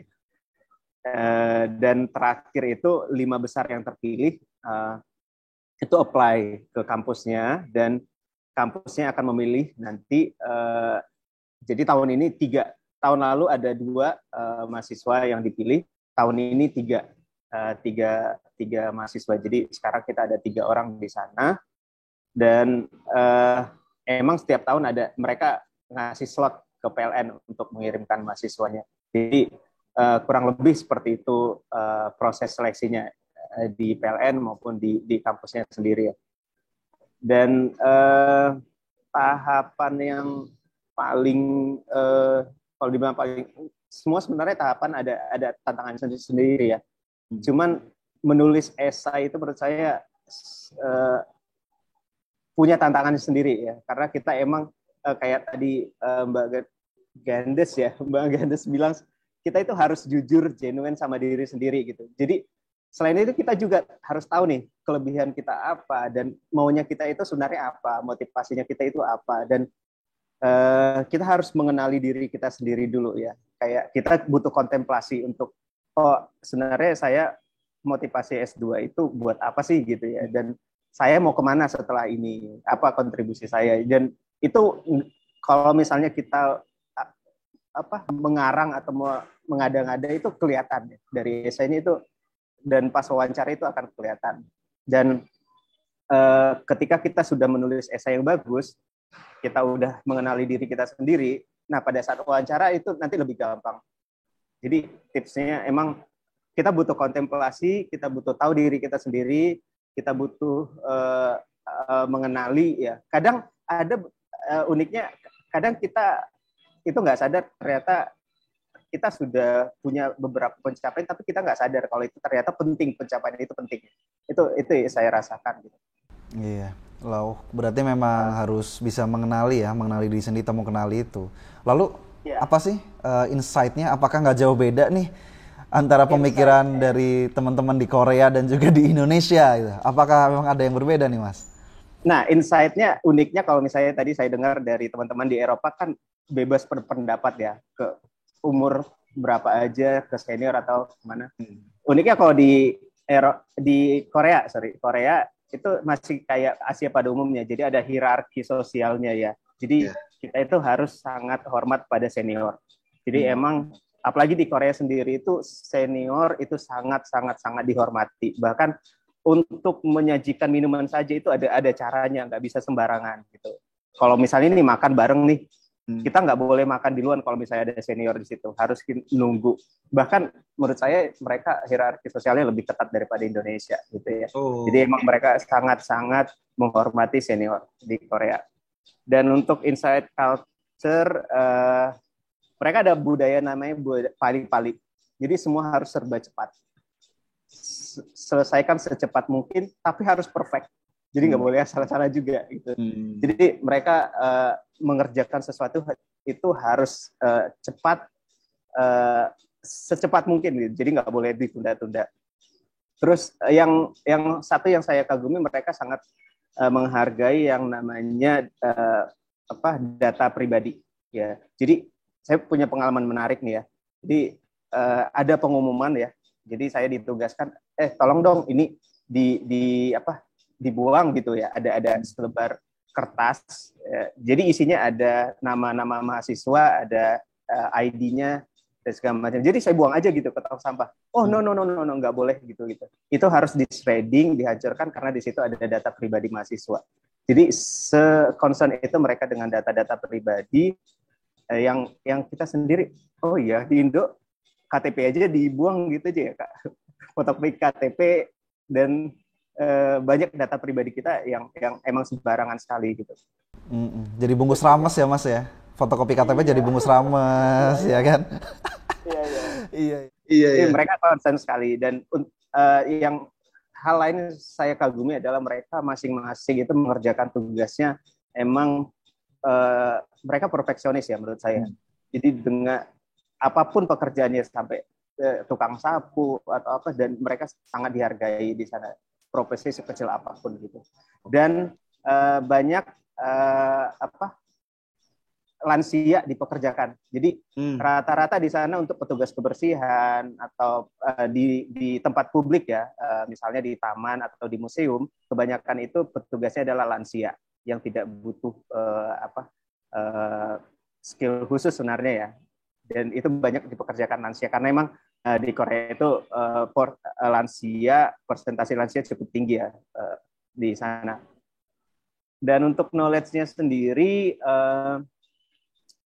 Dan terakhir itu 5 besar yang terpilih itu apply ke kampusnya, dan kampusnya akan memilih nanti. Jadi tahun ini 3, tahun lalu ada 2 mahasiswa yang dipilih, tahun ini 3 mahasiswa. Jadi sekarang kita ada 3 orang di sana, dan emang setiap tahun ada mereka ngasih slot ke PLN untuk mengirimkan mahasiswanya. Jadi kurang lebih seperti itu proses seleksinya di PLN maupun di kampusnya sendiri ya. Dan tahapan yang paling kalau dibilang paling semua sebenarnya tahapan ada tantangan sendiri ya. Cuman menulis esai itu menurut saya punya tantangan sendiri ya, karena kita emang kayak tadi Mbak Gandes bilang, kita itu harus jujur, genuine sama diri sendiri gitu. Jadi selain itu kita juga harus tahu nih kelebihan kita apa dan maunya kita itu sebenarnya apa, motivasinya kita itu apa, dan kita harus mengenali diri kita sendiri dulu ya. Kayak kita butuh kontemplasi untuk sebenarnya saya motivasi S2 itu buat apa sih gitu ya, dan saya mau kemana setelah ini, apa kontribusi saya. Dan itu kalau misalnya kita mengarang atau mengada-ngada itu kelihatan ya. Dari esai ini itu, dan pas wawancara itu akan kelihatan. Dan ketika kita sudah menulis esai yang bagus, kita udah mengenali diri kita sendiri, nah pada saat wawancara itu nanti lebih gampang. Jadi tipsnya emang kita butuh kontemplasi, kita butuh tahu diri kita sendiri, kita butuh mengenali ya. Kadang ada uniknya, kadang kita itu nggak sadar ternyata kita sudah punya beberapa pencapaian, tapi kita nggak sadar kalau itu ternyata penting, pencapaian itu penting. Itu saya rasakan gitu. Iya, berarti memang harus bisa mengenali diri sendiri, kita mau kenali itu. Lalu apa sih insight-nya? Apakah nggak jauh beda nih antara pemikiran dari teman-teman di Korea dan juga di Indonesia gitu? Apakah memang ada yang berbeda nih, Mas? Nah, insight-nya uniknya kalau misalnya tadi saya dengar dari teman-teman di Eropa kan bebas berpendapat ya, ke umur berapa aja, ke senior atau kemana. Uniknya kalau di Korea itu masih kayak Asia pada umumnya, jadi ada hierarki sosialnya ya. Jadi kita itu harus sangat hormat pada senior. Jadi emang apalagi di Korea sendiri itu senior itu sangat dihormati. Bahkan untuk menyajikan minuman saja itu ada caranya, nggak bisa sembarangan gitu. Kalau misalnya ini makan bareng nih, kita nggak boleh makan duluan kalau misalnya ada senior di situ, harus nunggu. Bahkan menurut saya mereka hierarki sosialnya lebih ketat daripada Indonesia gitu ya. Jadi emang mereka sangat menghormati senior di Korea. Dan untuk inside culture, mereka ada budaya namanya pali-pali. Jadi semua harus serba cepat. Selesaikan secepat mungkin, tapi harus perfect. Jadi nggak boleh salah-salah juga gitu. Jadi mereka mengerjakan sesuatu itu harus cepat, secepat mungkin gitu. Jadi nggak boleh ditunda-tunda. Terus yang satu yang saya kagumi, mereka sangat menghargai yang namanya data pribadi ya. Jadi saya punya pengalaman menarik nih ya. Jadi ada pengumuman ya. Jadi saya ditugaskan, tolong dong ini dibuang gitu ya. Ada selebar kertas. Jadi isinya ada nama-nama mahasiswa, ada ID-nya dan segala macam. Jadi saya buang aja gitu ke tong sampah. Oh no, nggak boleh gitu. Itu harus di shredding, dihancurkan karena di situ ada data pribadi mahasiswa. Jadi se-concern itu mereka dengan data-data pribadi yang kita sendiri. Oh iya, di Indo KTP aja dibuang gitu aja ya Kak. Fotokopi KTP dan banyak data pribadi kita yang emang sembarangan sekali gitu. Jadi bungkus rames ya Mas ya? Fotokopi KTP jadi bungkus rames ya kan? Iya. Mereka concern sekali, dan yang hal lain saya kagumi adalah mereka masing-masing itu mengerjakan tugasnya emang mereka perfeksionis ya menurut saya. Jadi dengan apapun pekerjaannya sampai tukang sapu atau apa, dan mereka sangat dihargai di sana, profesi sekecil apapun gitu. Dan banyak lansia dipekerjakan. Jadi rata-rata di sana untuk petugas kebersihan atau di tempat publik ya, misalnya di taman atau di museum, kebanyakan itu petugasnya adalah lansia yang tidak butuh skill khusus sebenarnya ya. Dan itu banyak dipekerjakan lansia karena memang di Korea itu persentase lansia cukup tinggi ya di sana. Dan untuk knowledge-nya sendiri,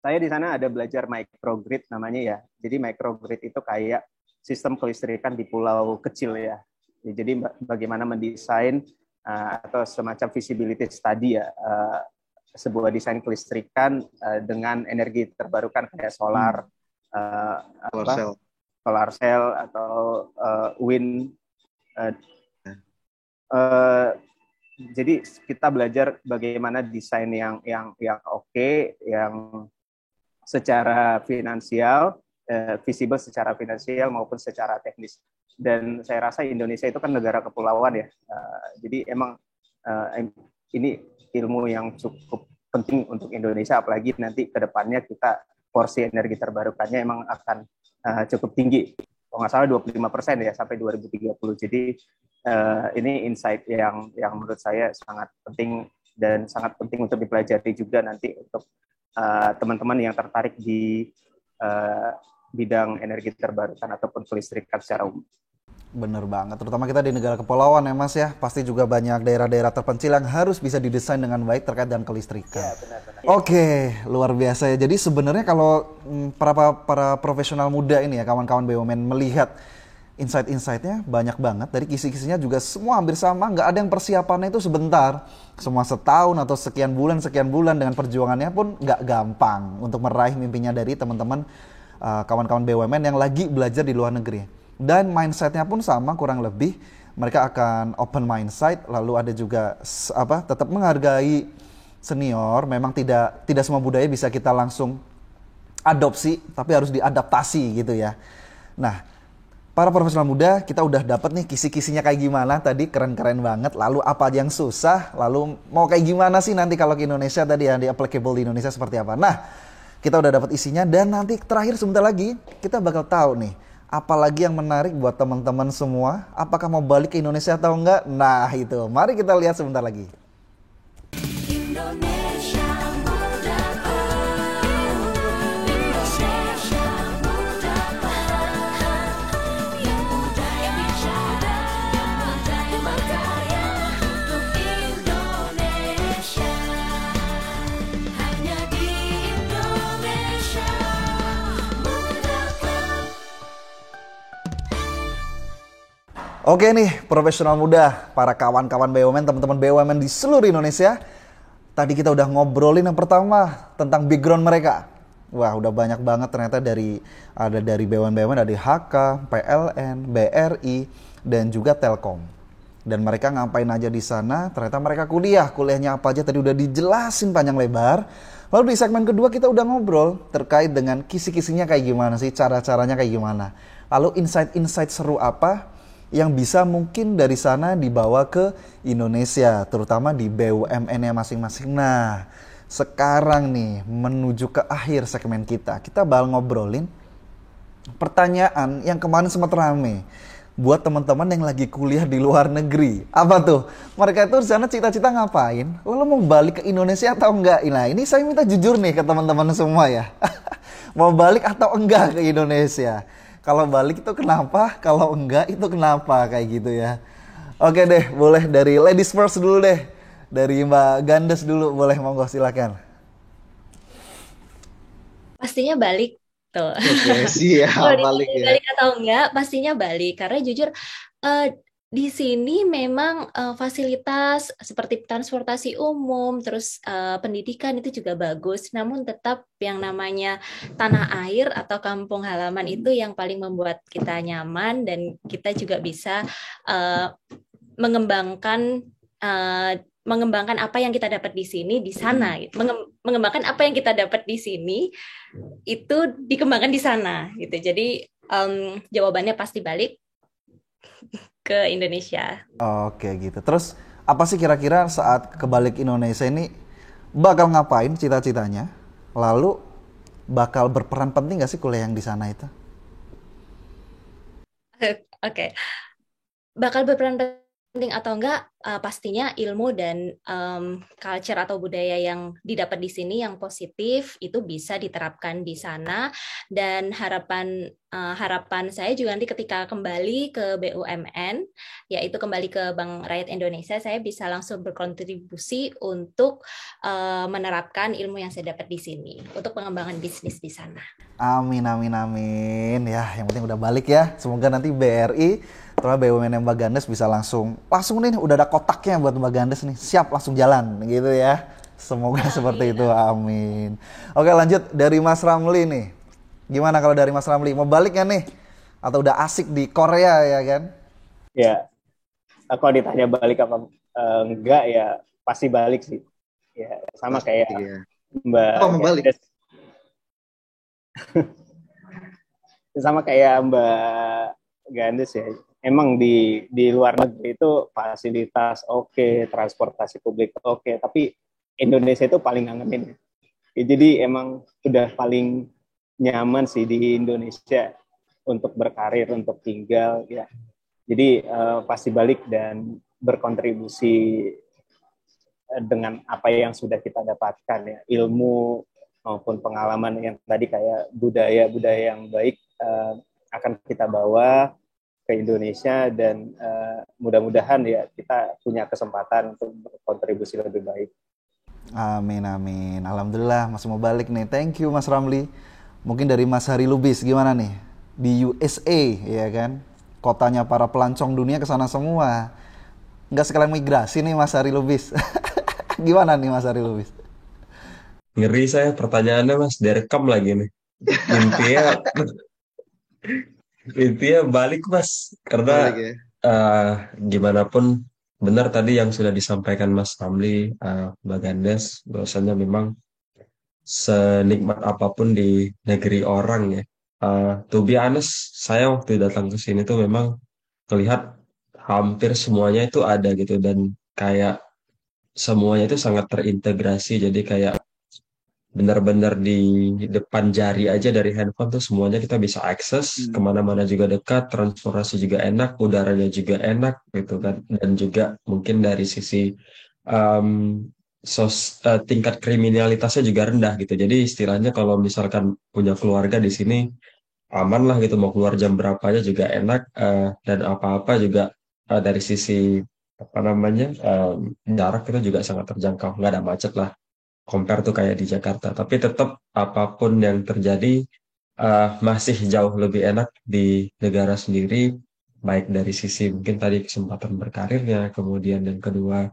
saya di sana ada belajar microgrid namanya ya. Jadi microgrid itu kayak sistem kelistrikan di pulau kecil ya. Jadi bagaimana mendesain atau semacam feasibility study ya, sebuah desain kelistrikan dengan energi terbarukan kayak solar, eh, Solar apa cell. solar cell atau wind. eh, eh, jadi kita belajar bagaimana desain yang oke, yang secara finansial, visible secara finansial maupun secara teknis. Dan saya rasa Indonesia itu kan negara kepulauan ya. Jadi emang ini ilmu yang cukup penting untuk Indonesia, apalagi nanti ke depannya kita porsi energi terbarukannya emang akan cukup tinggi. Kalau nggak salah 25% ya sampai 2030. Jadi ini insight yang menurut saya sangat penting dan sangat penting untuk dipelajari juga nanti untuk teman-teman yang tertarik di bidang energi terbarukan ataupun kelistrikan secara umum. Bener banget, terutama kita di negara kepulauan ya Mas ya. Pasti juga banyak daerah-daerah terpencil yang harus bisa didesain dengan baik terkait dengan kelistrikan. Ya, benar-benar. Oke, luar biasa ya. Jadi sebenarnya kalau para profesional muda ini ya, kawan-kawan BUMN melihat insight-insightnya banyak banget. Dari kisi-kisinya juga semua hampir sama, nggak ada yang persiapannya itu sebentar. Semua setahun atau sekian bulan dengan perjuangannya pun nggak gampang untuk meraih mimpinya dari teman-teman kawan-kawan BUMN yang lagi belajar di luar negeri. Dan mindsetnya pun sama kurang lebih, mereka akan open mindset, lalu ada juga tetap menghargai senior. Memang tidak semua budaya bisa kita langsung adopsi, tapi harus diadaptasi gitu ya. Nah, para profesional muda, kita udah dapat nih kisi-kisinya kayak gimana tadi, keren-keren banget. Lalu apa yang susah, lalu mau kayak gimana sih nanti kalau ke Indonesia tadi ya, di applicable di Indonesia seperti apa. Nah, kita udah dapat isinya dan nanti terakhir sebentar lagi kita bakal tahu nih, apalagi yang menarik buat teman-teman semua, apakah mau balik ke Indonesia atau enggak? Nah itu, mari kita lihat sebentar lagi. Indonesia muda, Indonesia muda, yang muda yang bicara, yang muda yang berkarya untuk Indonesia. Hanya di Indonesia Muda Club. Oke nih, profesional muda, para kawan-kawan BUMN, teman-teman BUMN di seluruh Indonesia. Tadi kita udah ngobrolin yang pertama tentang background mereka. Wah, udah banyak banget ternyata dari BUMN, dari HK, PLN, BRI, dan juga Telkom. Dan mereka ngapain aja di sana? Ternyata mereka kuliahnya apa aja tadi udah dijelasin panjang lebar. Lalu di segmen kedua kita udah ngobrol terkait dengan kisi-kisinya kayak gimana sih, cara-caranya kayak gimana. Lalu insight-insight seru apa yang bisa mungkin dari sana dibawa ke Indonesia, terutama di BUMN-nya masing-masing. Nah, sekarang nih menuju ke akhir segmen kita bakal ngobrolin pertanyaan yang kemarin sempat rame buat teman-teman yang lagi kuliah di luar negeri. Apa tuh? Mereka itu di sana cita-cita ngapain? Lalu mau balik ke Indonesia atau enggak? Nah, ini saya minta jujur nih ke teman-teman semua ya. Mau balik atau enggak ke Indonesia? Kalau balik itu kenapa? Kalau enggak itu kenapa? Kayak gitu ya. Oke deh, boleh dari ladies first dulu deh. Dari Mbak Gandes dulu, boleh, monggo silakan. Pastinya balik tuh. Oke, siap, Kalau balik ya. balik atau enggak, pastinya balik. Karena jujur di sini memang fasilitas seperti transportasi umum, terus pendidikan itu juga bagus. Namun tetap yang namanya tanah air atau kampung halaman itu yang paling membuat kita nyaman, dan kita juga bisa mengembangkan apa yang kita dapat di sini di sana. Mengembangkan apa yang kita dapat di sini itu dikembangkan di sana gitu. Jadi jawabannya pasti balik ke Indonesia. Oke gitu. Terus apa sih kira-kira saat kebalik Indonesia ini bakal ngapain cita-citanya? Lalu bakal berperan penting gak sih kuliah yang di sana itu? Oke. Bakal berperan penting atau enggak, pastinya ilmu dan culture atau budaya yang didapat di sini yang positif itu bisa diterapkan di sana. Dan harapan saya juga nanti ketika kembali ke BUMN, yaitu kembali ke Bank Rakyat Indonesia, saya bisa langsung berkontribusi untuk menerapkan ilmu yang saya dapat di sini untuk pengembangan bisnis di sana. Amin, amin, amin. Ya, yang penting udah balik ya. Semoga nanti BRI terutama BUMN Mbak Gandes bisa langsung nih, udah ada kotaknya buat Mbak Gandes nih, siap langsung jalan gitu ya. Semoga seperti itu, amin. Oke, lanjut dari Mas Ramli nih. Gimana kalau dari Mas Ramli? Mau balik nggak nih? Atau udah asik di Korea ya kan? Ya, kalau ditanya balik apa enggak ya pasti balik sih. Ya, sama Pasti kayak ya. Mbak Apa mau balik? Gandes, sama kayak Mbak Gandes ya. Emang di luar negeri itu fasilitas oke, transportasi publik oke, tapi Indonesia itu paling ngangenin. Ya, jadi emang udah paling nyaman sih di Indonesia untuk berkarir, untuk tinggal ya. Jadi pasti balik dan berkontribusi dengan apa yang sudah kita dapatkan ya, ilmu maupun pengalaman yang tadi kayak budaya-budaya yang baik akan kita bawa ke Indonesia dan mudah-mudahan ya kita punya kesempatan untuk berkontribusi lebih baik. Amin amin. Alhamdulillah masih mau balik nih. Thank you Mas Ramli. Mungkin dari Mas Hari Lubis gimana nih? Di USA ya kan? Kotanya para pelancong dunia ke sana semua. Nggak sekalian migrasi nih Mas Hari Lubis. Gimana nih Mas Hari Lubis? Ngeri saya pertanyaannya Mas, direkam lagi nih. Intinya intinya balik Mas, karena Balik ya. gimana pun benar tadi yang sudah disampaikan Mas Ramli, Mbak Gandes, bahwasanya memang senikmat apapun di negeri orang ya. To be honest, saya waktu datang ke sini tuh memang melihat hampir semuanya itu ada gitu dan kayak semuanya itu sangat terintegrasi. Jadi kayak benar-benar di depan jari aja dari handphone tuh semuanya kita bisa akses, kemana-mana juga dekat, transportasi juga enak, udaranya juga enak gitu kan, dan juga mungkin dari sisi um, tingkat kriminalitasnya juga rendah gitu. Jadi istilahnya kalau misalkan punya keluarga di sini aman lah gitu, mau keluar jam berapa aja juga enak, dan apa-apa juga dari sisi apa namanya jarak itu juga sangat terjangkau, nggak ada macet lah compare tuh kayak di Jakarta. Tapi tetap apapun yang terjadi masih jauh lebih enak di negara sendiri, baik dari sisi mungkin tadi kesempatan berkarirnya, kemudian yang kedua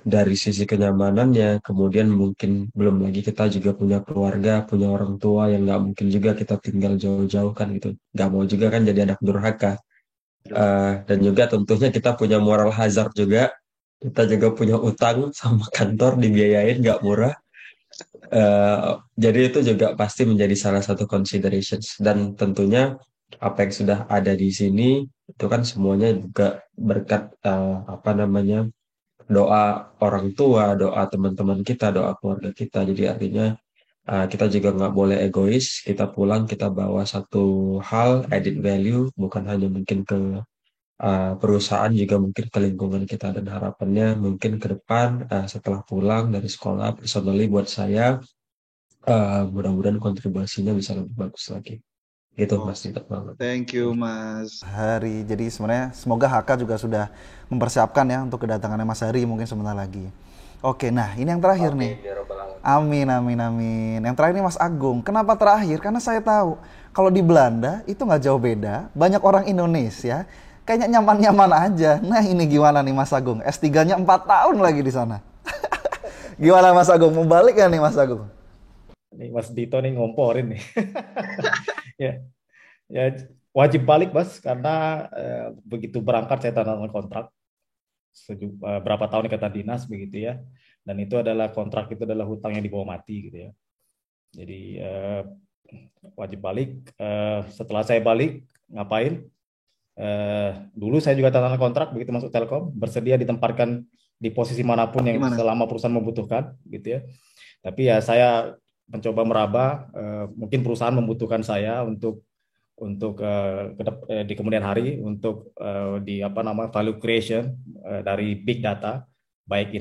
dari sisi kenyamanannya, kemudian mungkin belum lagi kita juga punya keluarga, punya orang tua yang nggak mungkin juga kita tinggal jauh-jauh kan gitu. Nggak mau juga kan jadi anak durhaka. Dan juga tentunya kita punya moral hazard juga. Kita juga punya utang sama kantor dibiayain nggak murah. Jadi itu juga pasti menjadi salah satu considerations. Dan tentunya apa yang sudah ada di sini itu kan semuanya juga berkat apa namanya doa orang tua, doa teman-teman kita, doa keluarga kita. Jadi artinya kita juga nggak boleh egois. Kita pulang kita bawa satu hal added value, bukan hanya mungkin ke perusahaan, juga mungkin ke lingkungan kita, dan harapannya mungkin ke depan setelah pulang dari sekolah personally buat saya mudah-mudahan kontribusinya bisa lebih bagus lagi gitu Oh, Mas Dito banget. thank you Mas Hari. Jadi sebenarnya semoga HK juga sudah mempersiapkan ya untuk kedatangannya Mas Hari mungkin sebentar lagi. Oke, nah ini yang terakhir nih. Amin ya robbal alamin. Amin, amin, amin. Yang terakhir nih Mas Agung. Kenapa terakhir? Karena saya tahu kalau di Belanda itu nggak jauh beda. Banyak orang Indonesia. Kayaknya nyaman-nyaman aja. Nah ini gimana nih Mas Agung? S3-nya 4 tahun lagi di sana. Gimana Mas Agung? Mau balik gak nih Mas Agung? Nih Mas Dito nih ngomporin nih. Ya, ya wajib balik Mas karena begitu berangkat saya tanda tangan kontrak berapa tahun ikatan dinas begitu ya. Dan itu adalah kontrak, itu adalah hutang yang dibawa mati gitu ya. Jadi wajib balik. Setelah saya balik ngapain? Dulu saya juga tanda tangan kontrak begitu masuk Telkom, bersedia ditempatkan di posisi manapun yang selama perusahaan membutuhkan gitu ya. Tapi ya saya mencoba meraba, mungkin perusahaan membutuhkan saya untuk di kemudian hari untuk di apa namanya value creation dari big data, baik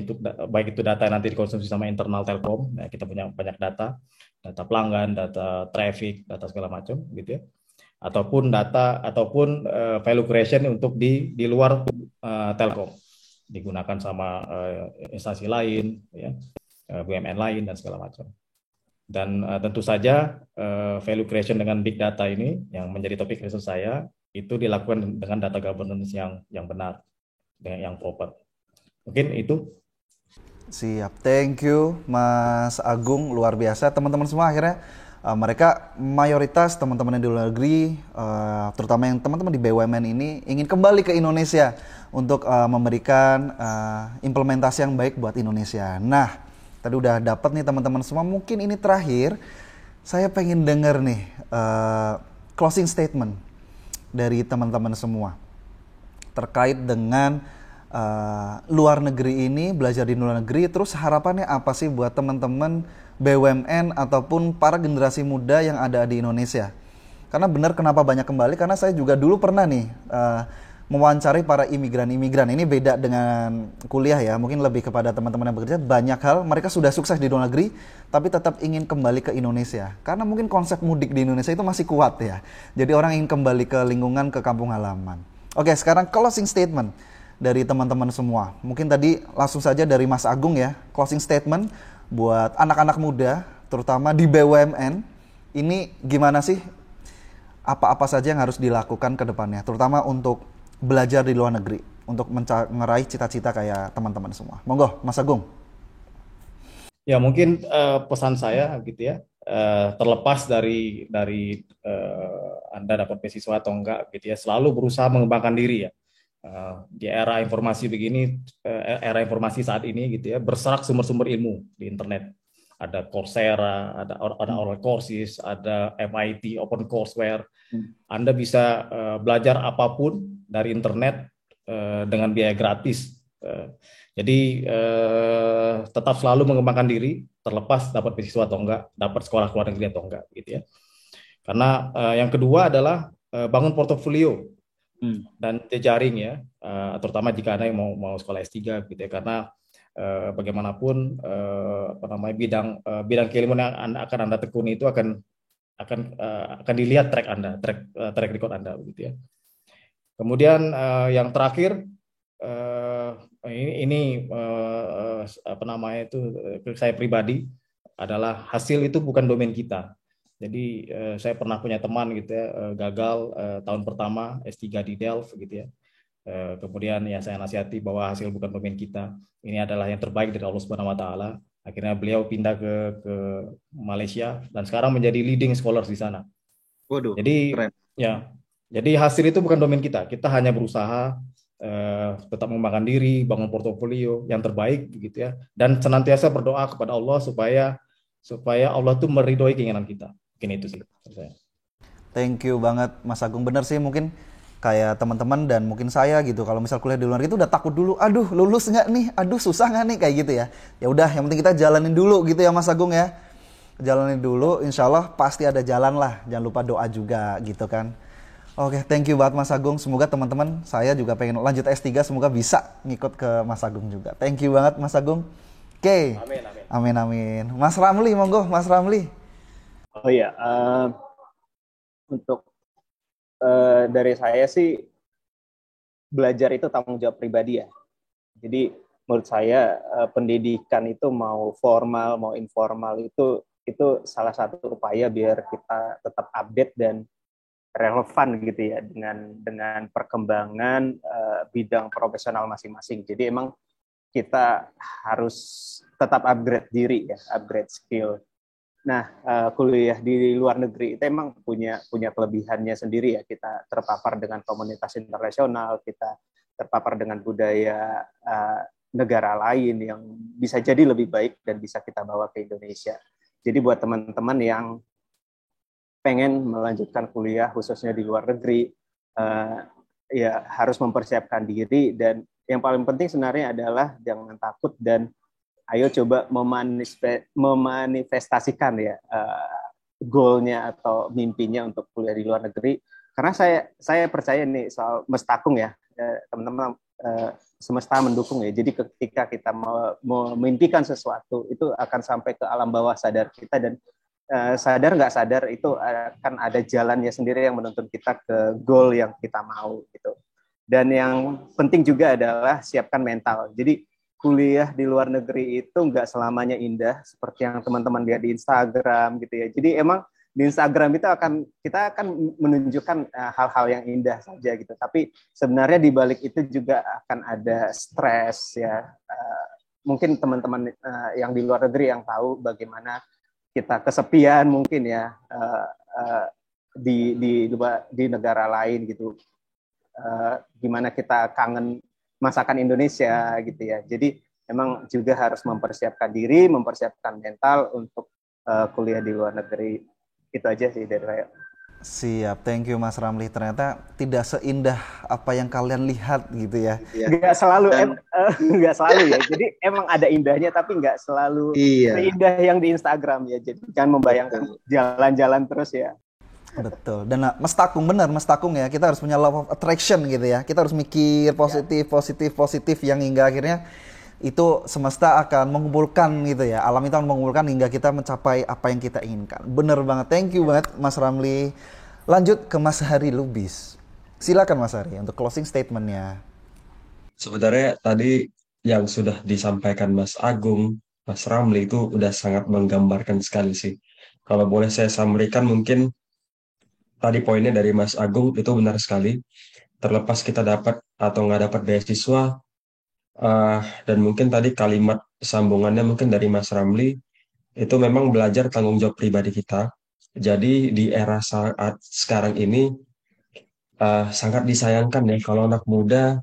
itu data yang nanti dikonsumsi sama internal Telkom. Nah, kita punya banyak data pelanggan, data traffic, data segala macam gitu ya. Ataupun value creation untuk di luar Telkom, digunakan sama instansi lain ya, BUMN lain dan segala macam. Dan tentu saja value creation dengan big data ini yang menjadi topik riset saya itu dilakukan dengan data governance yang benar, dengan yang proper. Mungkin itu. Siap, thank you Mas Agung, luar biasa. Teman-teman semua akhirnya Mereka mayoritas teman-teman yang di luar negeri, terutama yang teman-teman di BUMN ini ingin kembali ke Indonesia untuk memberikan implementasi yang baik buat Indonesia. Nah, tadi udah dapat nih teman-teman semua. Mungkin ini terakhir, saya pengen denger nih closing statement dari teman-teman semua terkait dengan luar negeri ini, belajar di luar negeri. Terus harapannya apa sih buat teman-teman BUMN ataupun para generasi muda yang ada di Indonesia? Karena benar kenapa banyak kembali, karena saya juga dulu pernah nih mewawancari para imigran-imigran. Ini beda dengan kuliah ya, mungkin lebih kepada teman-teman yang bekerja. Banyak hal, mereka sudah sukses di luar negeri, tapi tetap ingin kembali ke Indonesia. Karena mungkin konsep mudik di Indonesia itu masih kuat ya. Jadi orang ingin kembali ke lingkungan, ke kampung halaman. Oke, sekarang closing statement dari teman-teman semua. Mungkin tadi langsung saja dari Mas Agung ya, closing statement buat anak-anak muda, terutama di BUMN. Ini gimana sih? Apa-apa saja yang harus dilakukan ke depannya, terutama untuk belajar di luar negeri, untuk meraih cita-cita kayak teman-teman semua. Monggo, Mas Agung. Ya mungkin pesan saya gitu ya, terlepas dari Anda dapat beasiswa atau enggak gitu ya, selalu berusaha mengembangkan diri ya. Di era informasi begini, era informasi saat ini gitu ya, berserak sumber-sumber ilmu di internet. Ada Coursera, ada Oracle Courses, ada MIT Open Courseware. Anda bisa belajar apapun dari internet dengan biaya gratis. Jadi tetap selalu mengembangkan diri, terlepas dapat beasiswa atau enggak, dapat sekolah luar negeri atau enggak, gitu ya. Karena yang kedua adalah bangun portofolio dan jejaring ya, terutama jika Anda yang mau sekolah S3 gitu ya, karena bagaimanapun bidang keilmuan yang akan Anda tekuni itu akan dilihat track record Anda begitu ya. Kemudian yang terakhir saya pribadi adalah hasil itu bukan domain kita. Jadi saya pernah punya teman gitu ya, gagal tahun pertama S3 di Delft gitu ya. Kemudian ya saya nasihati bahwa hasil bukan domain kita. Ini adalah yang terbaik dari Allah Subhanahu wa taala. Akhirnya beliau pindah ke Malaysia dan sekarang menjadi leading scholars di sana. Waduh, jadi keren. Ya, jadi hasil itu bukan domain kita. Kita hanya berusaha tetap mengembangkan diri, bangun portofolio yang terbaik begitu ya, dan senantiasa berdoa kepada Allah supaya Allah tuh meridhoi keinginan kita. Mungkin itu sih. Thank you banget Mas Agung. Bener sih, mungkin kayak teman-teman dan mungkin saya gitu, kalau misal kuliah di luar itu udah takut dulu, aduh lulus nggak nih, aduh susah nggak nih, kayak gitu ya. Ya udah, yang penting kita jalanin dulu gitu ya Mas Agung ya. Jalanin dulu, insya Allah pasti ada jalan lah. Jangan lupa doa juga gitu kan. Oke, thank you banget Mas Agung. Semoga teman-teman, saya juga pengen lanjut S3, semoga bisa ngikut ke Mas Agung juga. Thank you banget Mas Agung. Oke. Amin, amin. Amin, amin. Mas Ramli, monggo Mas Ramli. Oh iya, untuk dari saya sih, belajar itu tanggung jawab pribadi ya. Jadi menurut saya pendidikan itu mau formal mau informal itu salah satu upaya biar kita tetap update dan relevan gitu ya dengan perkembangan bidang profesional masing-masing. Jadi emang kita harus tetap upgrade diri ya, upgrade skill. Nah, kuliah di luar negeri itu emang punya kelebihannya sendiri ya. Kita terpapar dengan komunitas internasional, kita terpapar dengan budaya negara lain yang bisa jadi lebih baik dan bisa kita bawa ke Indonesia. Jadi buat teman-teman yang pengen melanjutkan kuliah khususnya di luar negeri, ya harus mempersiapkan diri, dan yang paling penting sebenarnya adalah jangan takut dan ayo coba memanifestasikan ya goalnya atau mimpinya untuk kuliah di luar negeri. Karena saya percaya nih soal mestakung ya, teman-teman, semesta mendukung ya. Jadi ketika kita memimpikan sesuatu itu akan sampai ke alam bawah sadar kita, dan sadar nggak sadar itu akan ada jalannya sendiri yang menuntun kita ke goal yang kita mau gitu. Dan yang penting juga adalah siapkan mental. Jadi kuliah di luar negeri itu nggak selamanya indah seperti yang teman-teman lihat di Instagram gitu ya. Jadi emang di Instagram itu kita akan menunjukkan hal-hal yang indah saja gitu. Tapi sebenarnya di balik itu juga akan ada stres ya. Mungkin teman-teman yang di luar negeri yang tahu bagaimana kita kesepian mungkin ya di negara lain gitu, gimana kita kangen masakan Indonesia gitu ya. Jadi memang juga harus mempersiapkan diri, mempersiapkan mental untuk kuliah di luar negeri. Itu aja sih dari saya. Siap, thank you Mas Ramli. Ternyata tidak seindah apa yang kalian lihat gitu ya. Nggak selalu, nggak selalu ya. Jadi emang ada indahnya, tapi nggak selalu seindah yang di Instagram ya. Jadi jangan membayangkan jalan-jalan terus ya. Betul. Dan Mas Takung, benar Mas Takung ya. Kita harus punya love of attraction gitu ya. Kita harus mikir positif yang hingga akhirnya itu semesta akan mengumpulkan gitu ya. Alam itu akan mengumpulkan hingga kita mencapai apa yang kita inginkan. Bener banget. Thank you banget Mas Ramli. Lanjut ke Mas Hari Lubis. Silakan Mas Hari untuk closing statement-nya. Sebenarnya tadi yang sudah disampaikan Mas Agung, Mas Ramli itu udah sangat menggambarkan sekali sih. Kalau boleh saya sampaikan mungkin tadi poinnya dari Mas Agung itu benar sekali. Terlepas kita dapat atau nggak dapat beasiswa, dan mungkin tadi kalimat sambungannya mungkin dari Mas Ramli, itu memang belajar tanggung jawab pribadi kita. Jadi di era saat sekarang ini sangat disayangkan ya kalau anak muda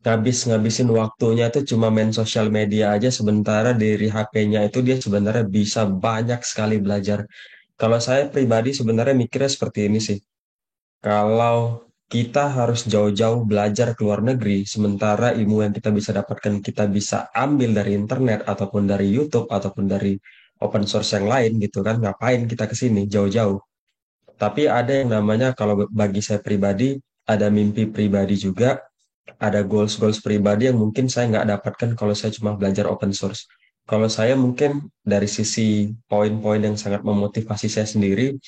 ngabisin waktunya itu cuma main sosial media aja, sementara dari HP-nya itu dia sebenarnya bisa banyak sekali belajar. Kalau saya pribadi sebenarnya mikirnya seperti ini sih. Kalau kita harus jauh-jauh belajar ke luar negeri, sementara ilmu yang kita bisa dapatkan kita bisa ambil dari internet ataupun dari YouTube ataupun dari open source yang lain gitu kan, ngapain kita ke sini jauh-jauh. Tapi ada yang namanya, kalau bagi saya pribadi, ada mimpi pribadi juga, ada goals-goals pribadi yang mungkin saya nggak dapatkan kalau saya cuma belajar open source. Kalau saya mungkin dari sisi poin-poin yang sangat memotivasi saya sendiri,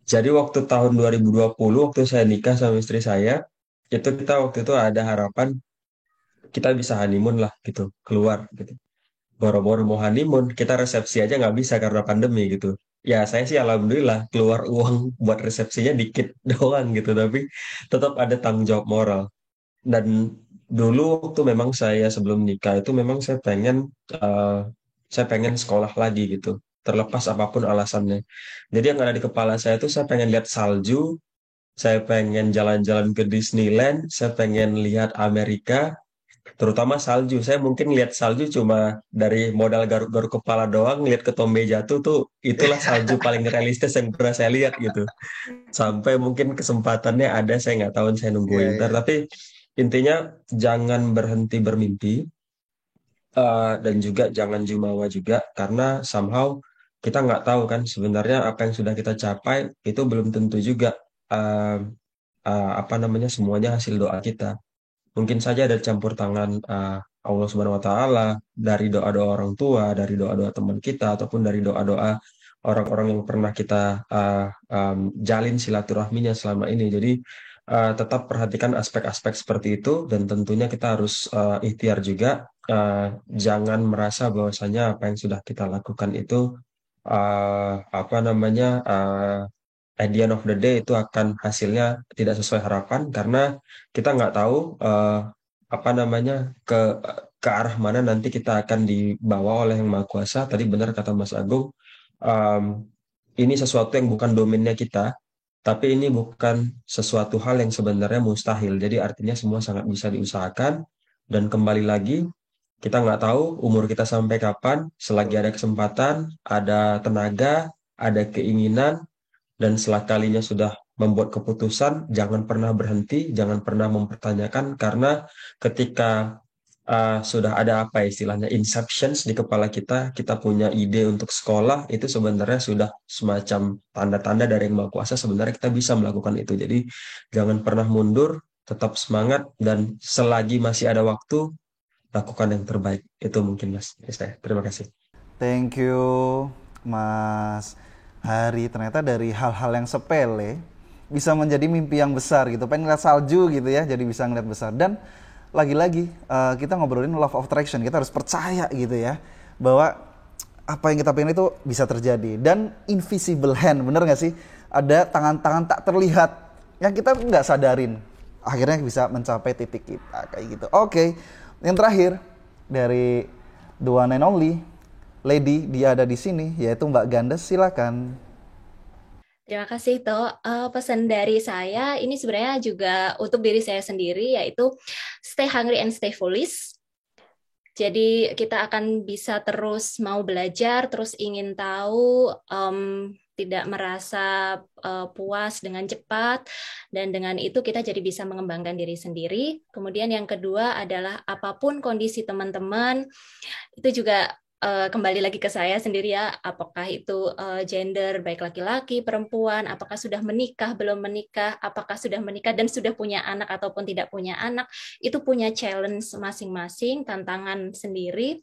jadi waktu tahun 2020, waktu saya nikah sama istri saya, itu kita waktu itu ada harapan kita bisa honeymoon lah gitu, keluar gitu. Boro-boro mau honeymoon, kita resepsi aja nggak bisa karena pandemi gitu. Ya saya sih alhamdulillah keluar uang buat resepsinya dikit doang gitu, tapi tetap ada tanggung jawab moral. Dan dulu waktu memang saya sebelum nikah itu memang saya pengen sekolah lagi gitu, terlepas apapun alasannya. Jadi yang ada di kepala saya itu saya pengen lihat salju, saya pengen jalan-jalan ke Disneyland, saya pengen lihat Amerika, terutama salju. Saya mungkin lihat salju cuma dari modal garuk-garuk kepala doang, lihat ke Tombe jatuh tuh, itulah salju paling realistis yang pernah saya lihat gitu. Sampai mungkin kesempatannya ada, saya nggak tahu, saya nungguin ntar. Tapi intinya jangan berhenti bermimpi, dan juga jangan jumawa juga, karena somehow kita nggak tahu kan sebenarnya apa yang sudah kita capai itu belum tentu juga uh, apa namanya semuanya hasil doa kita. Mungkin saja ada campur tangan Allah Subhanahu Wa Taala, dari doa-doa orang tua, dari doa-doa teman kita, ataupun dari doa-doa orang-orang yang pernah kita jalin silaturahminya selama ini. Jadi tetap perhatikan aspek-aspek seperti itu, dan tentunya kita harus ikhtiar juga. Jangan merasa bahwasanya apa yang sudah kita lakukan itu apa namanya at the end of the day itu akan hasilnya tidak sesuai harapan, karena kita nggak tahu apa namanya ke arah mana nanti kita akan dibawa oleh Yang Maha Kuasa. Tadi benar kata Mas Agung, ini sesuatu yang bukan domainnya kita, tapi ini bukan sesuatu hal yang sebenarnya mustahil. Jadi artinya semua sangat bisa diusahakan, dan kembali lagi kita nggak tahu umur kita sampai kapan. Selagi ada kesempatan, ada tenaga, ada keinginan, dan setelah kalinya sudah membuat keputusan, jangan pernah berhenti, jangan pernah mempertanyakan, karena ketika sudah ada apa istilahnya inceptions di kepala kita, kita punya ide untuk sekolah, itu sebenarnya sudah semacam tanda-tanda dari Yang Maha Kuasa sebenarnya kita bisa melakukan itu. Jadi jangan pernah mundur, tetap semangat, dan selagi masih ada waktu, lakukan yang terbaik. Itu mungkin Mas. Terima kasih. Thank you Mas Hari. Ternyata dari hal-hal yang sepele bisa menjadi mimpi yang besar gitu. Pengen ngeliat salju gitu ya, jadi bisa ngeliat besar. Dan lagi-lagi kita ngobrolin love of attraction. Kita harus percaya gitu ya, bahwa apa yang kita pengen itu bisa terjadi. Dan invisible hand, bener gak sih? Ada tangan-tangan tak terlihat yang kita nggak sadarin, akhirnya bisa mencapai titik kita kayak gitu. Oke, yang terakhir dari the one and only lady, dia ada di sini, yaitu Mbak Gandes, silakan. Terima kasih, Toh. Pesan dari saya ini sebenarnya juga untuk diri saya sendiri, yaitu stay hungry and stay foolish. Jadi kita akan bisa terus mau belajar, terus ingin tahu, tidak merasa puas dengan cepat, dan dengan itu kita jadi bisa mengembangkan diri sendiri. Kemudian yang kedua adalah apapun kondisi teman-teman, itu juga kembali lagi ke saya sendiri ya, apakah itu gender, baik laki-laki, perempuan, apakah sudah menikah, belum menikah, apakah sudah menikah dan sudah punya anak ataupun tidak punya anak, itu punya challenge masing-masing, tantangan sendiri.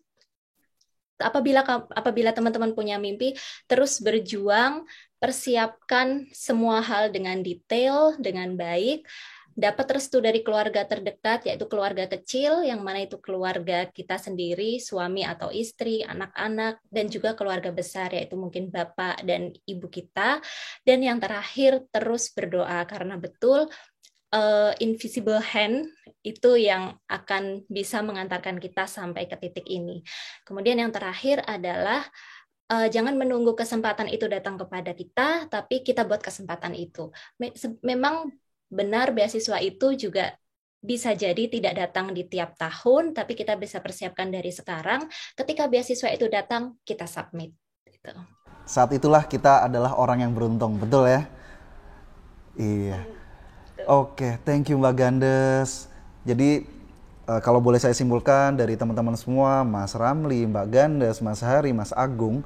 Apabila teman-teman punya mimpi, terus berjuang, persiapkan semua hal dengan detail, dengan baik, dapat restu dari keluarga terdekat, yaitu keluarga kecil, yang mana itu keluarga kita sendiri, suami atau istri, anak-anak, dan juga keluarga besar, yaitu mungkin bapak dan ibu kita. Dan yang terakhir, terus berdoa, karena betul invisible hand itu yang akan bisa mengantarkan kita sampai ke titik ini. Kemudian yang terakhir adalah jangan menunggu kesempatan itu datang kepada kita, tapi kita buat kesempatan itu. Memang benar beasiswa itu juga bisa jadi tidak datang di tiap tahun, tapi kita bisa persiapkan dari sekarang. Ketika beasiswa itu datang, kita submit. Gitu. Saat itulah kita adalah orang yang beruntung, betul ya? Iya. Oke, thank you Mbak Gandes. Jadi kalau boleh saya simpulkan dari teman-teman semua, Mas Ramli, Mbak Gandes, Mas Hari, Mas Agung,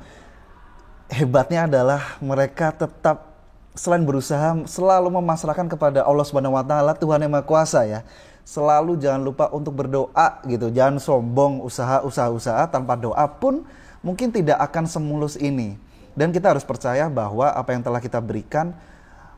hebatnya adalah mereka tetap selain berusaha selalu memasrahkan kepada Allah Subhanahu wa taala, Tuhan yang Maha Kuasa ya. Selalu jangan lupa untuk berdoa gitu. Jangan sombong, usaha tanpa doa pun mungkin tidak akan semulus ini. Dan kita harus percaya bahwa apa yang telah kita berikan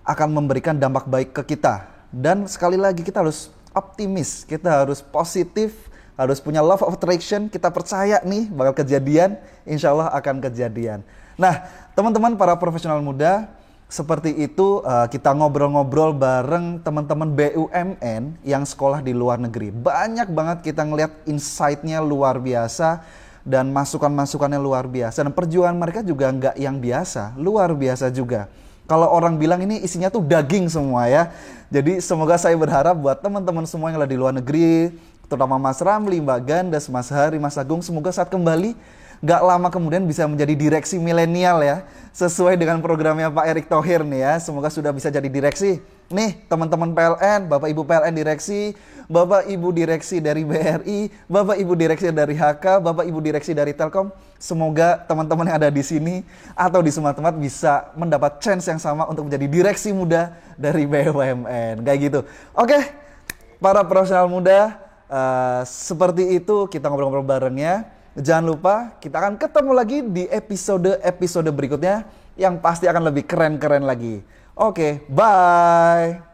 akan memberikan dampak baik ke kita. Dan sekali lagi kita harus optimis, kita harus positif, harus punya love of attraction. Kita percaya nih bakal kejadian, insya Allah akan kejadian. Nah, teman-teman para profesional muda, seperti itu kita ngobrol-ngobrol bareng teman-teman BUMN yang sekolah di luar negeri. Banyak banget kita ngeliat insight-nya luar biasa dan masukan-masukannya luar biasa. Dan perjuangan mereka juga nggak yang biasa, luar biasa juga. Kalau orang bilang ini isinya tuh daging semua ya. Jadi semoga saya berharap buat teman-teman semua yang ada di luar negeri, terutama Mas Ramli, Mbak Gandes, Mas Hari, Mas Agung, semoga saat kembali gak lama kemudian bisa menjadi direksi milenial ya, sesuai dengan programnya Pak Erick Thohir nih ya. Semoga sudah bisa jadi direksi. Nih teman-teman PLN, Bapak Ibu PLN direksi, Bapak Ibu direksi dari BRI, Bapak Ibu direksi dari HK, Bapak Ibu direksi dari Telkom. Semoga teman-teman yang ada di sini atau di semua tempat bisa mendapat chance yang sama untuk menjadi direksi muda dari BUMN. Kayak gitu. Oke, para profesional muda, seperti itu kita ngobrol-ngobrol barengnya. Jangan lupa kita akan ketemu lagi di episode berikutnya yang pasti akan lebih keren-keren lagi. Oke, bye.